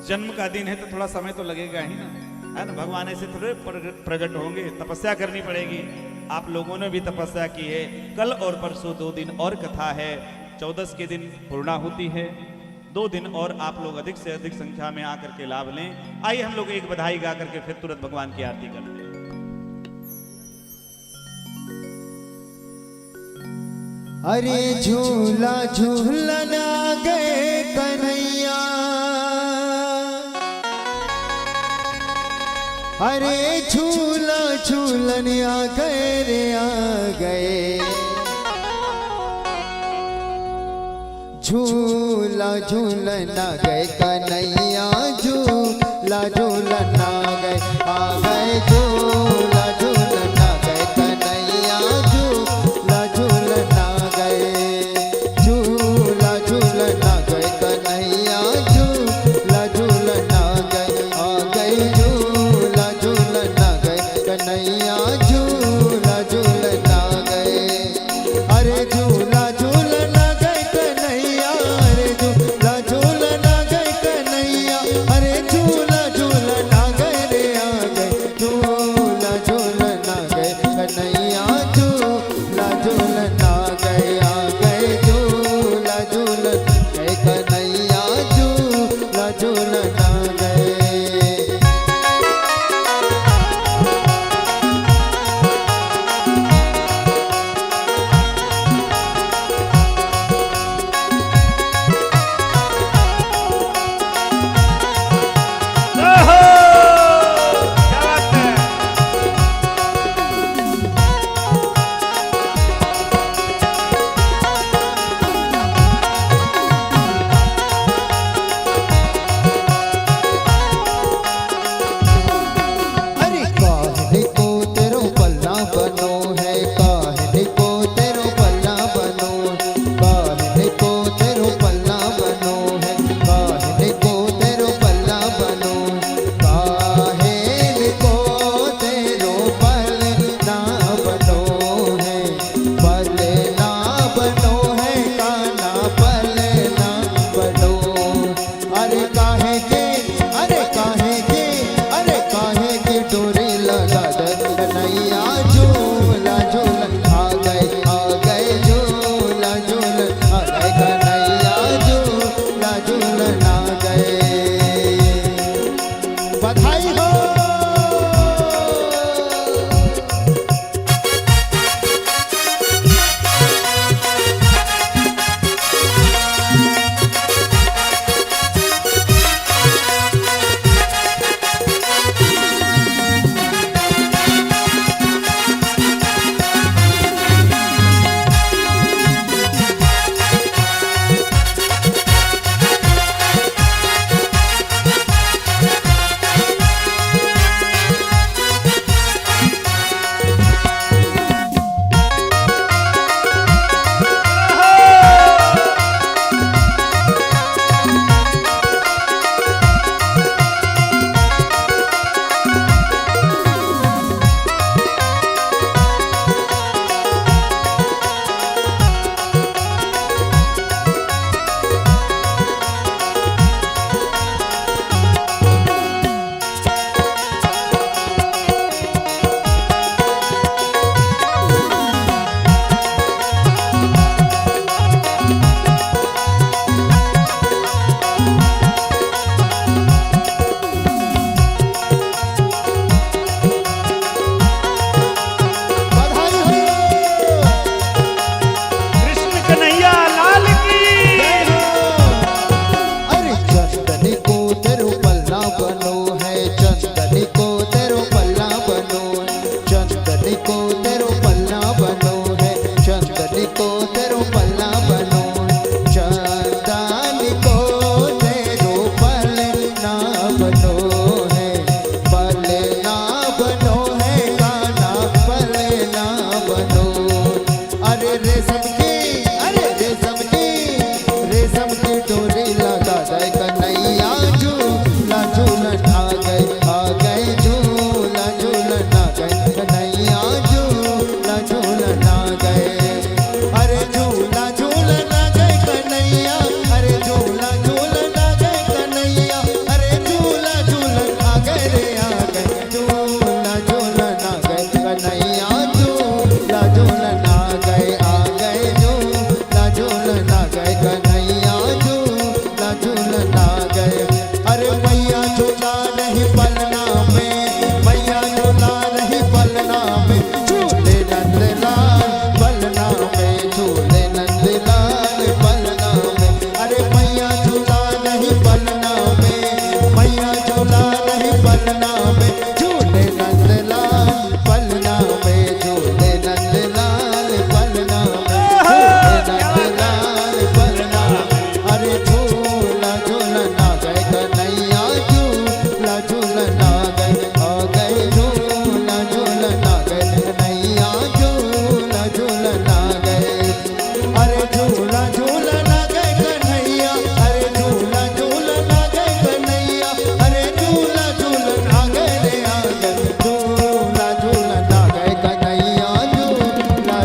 जन्म का दिन है तो थोड़ा समय तो लगेगा ही ना, है ना। भगवान ऐसे थोड़े प्रकट होंगे, तपस्या करनी पड़ेगी। आप लोगों ने भी तपस्या की है। कल और परसों 2 दिन और कथा है, 14 के दिन पूर्णाहुति है। 2 दिन और आप लोग अधिक से अधिक संख्या में आकर के लाभ लें। आइए हम लोग एक बधाई गा करके फिर तुरंत भगवान की आरती करते हैं। अरे झूला झूलन आ गए कन्हैया, अरे झूला झूलन आ गए रे आ गए। झूला झूलन आ गए कन्हैया, झूला झूलन आ गए, आ गए झूला झूलन आ गए कन्हैया, झूला झूलन आ गए। झूला झूलन आ गए कन्हैया, झूला झूलन आ गए झूला झूलन आ गए कन्हैया, झूला झूलन आ गए। अरे झूला झूलन आ गए कन्हैया, अरे झूला झूलन आ गए कन्हैया, अरे झूला झूलन आ गए कन्हैया झूला झूलन आ गए झूला झूलन आ गए कन्हैया झूला झूलन आ गए। बधाई हो।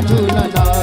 झूलन आ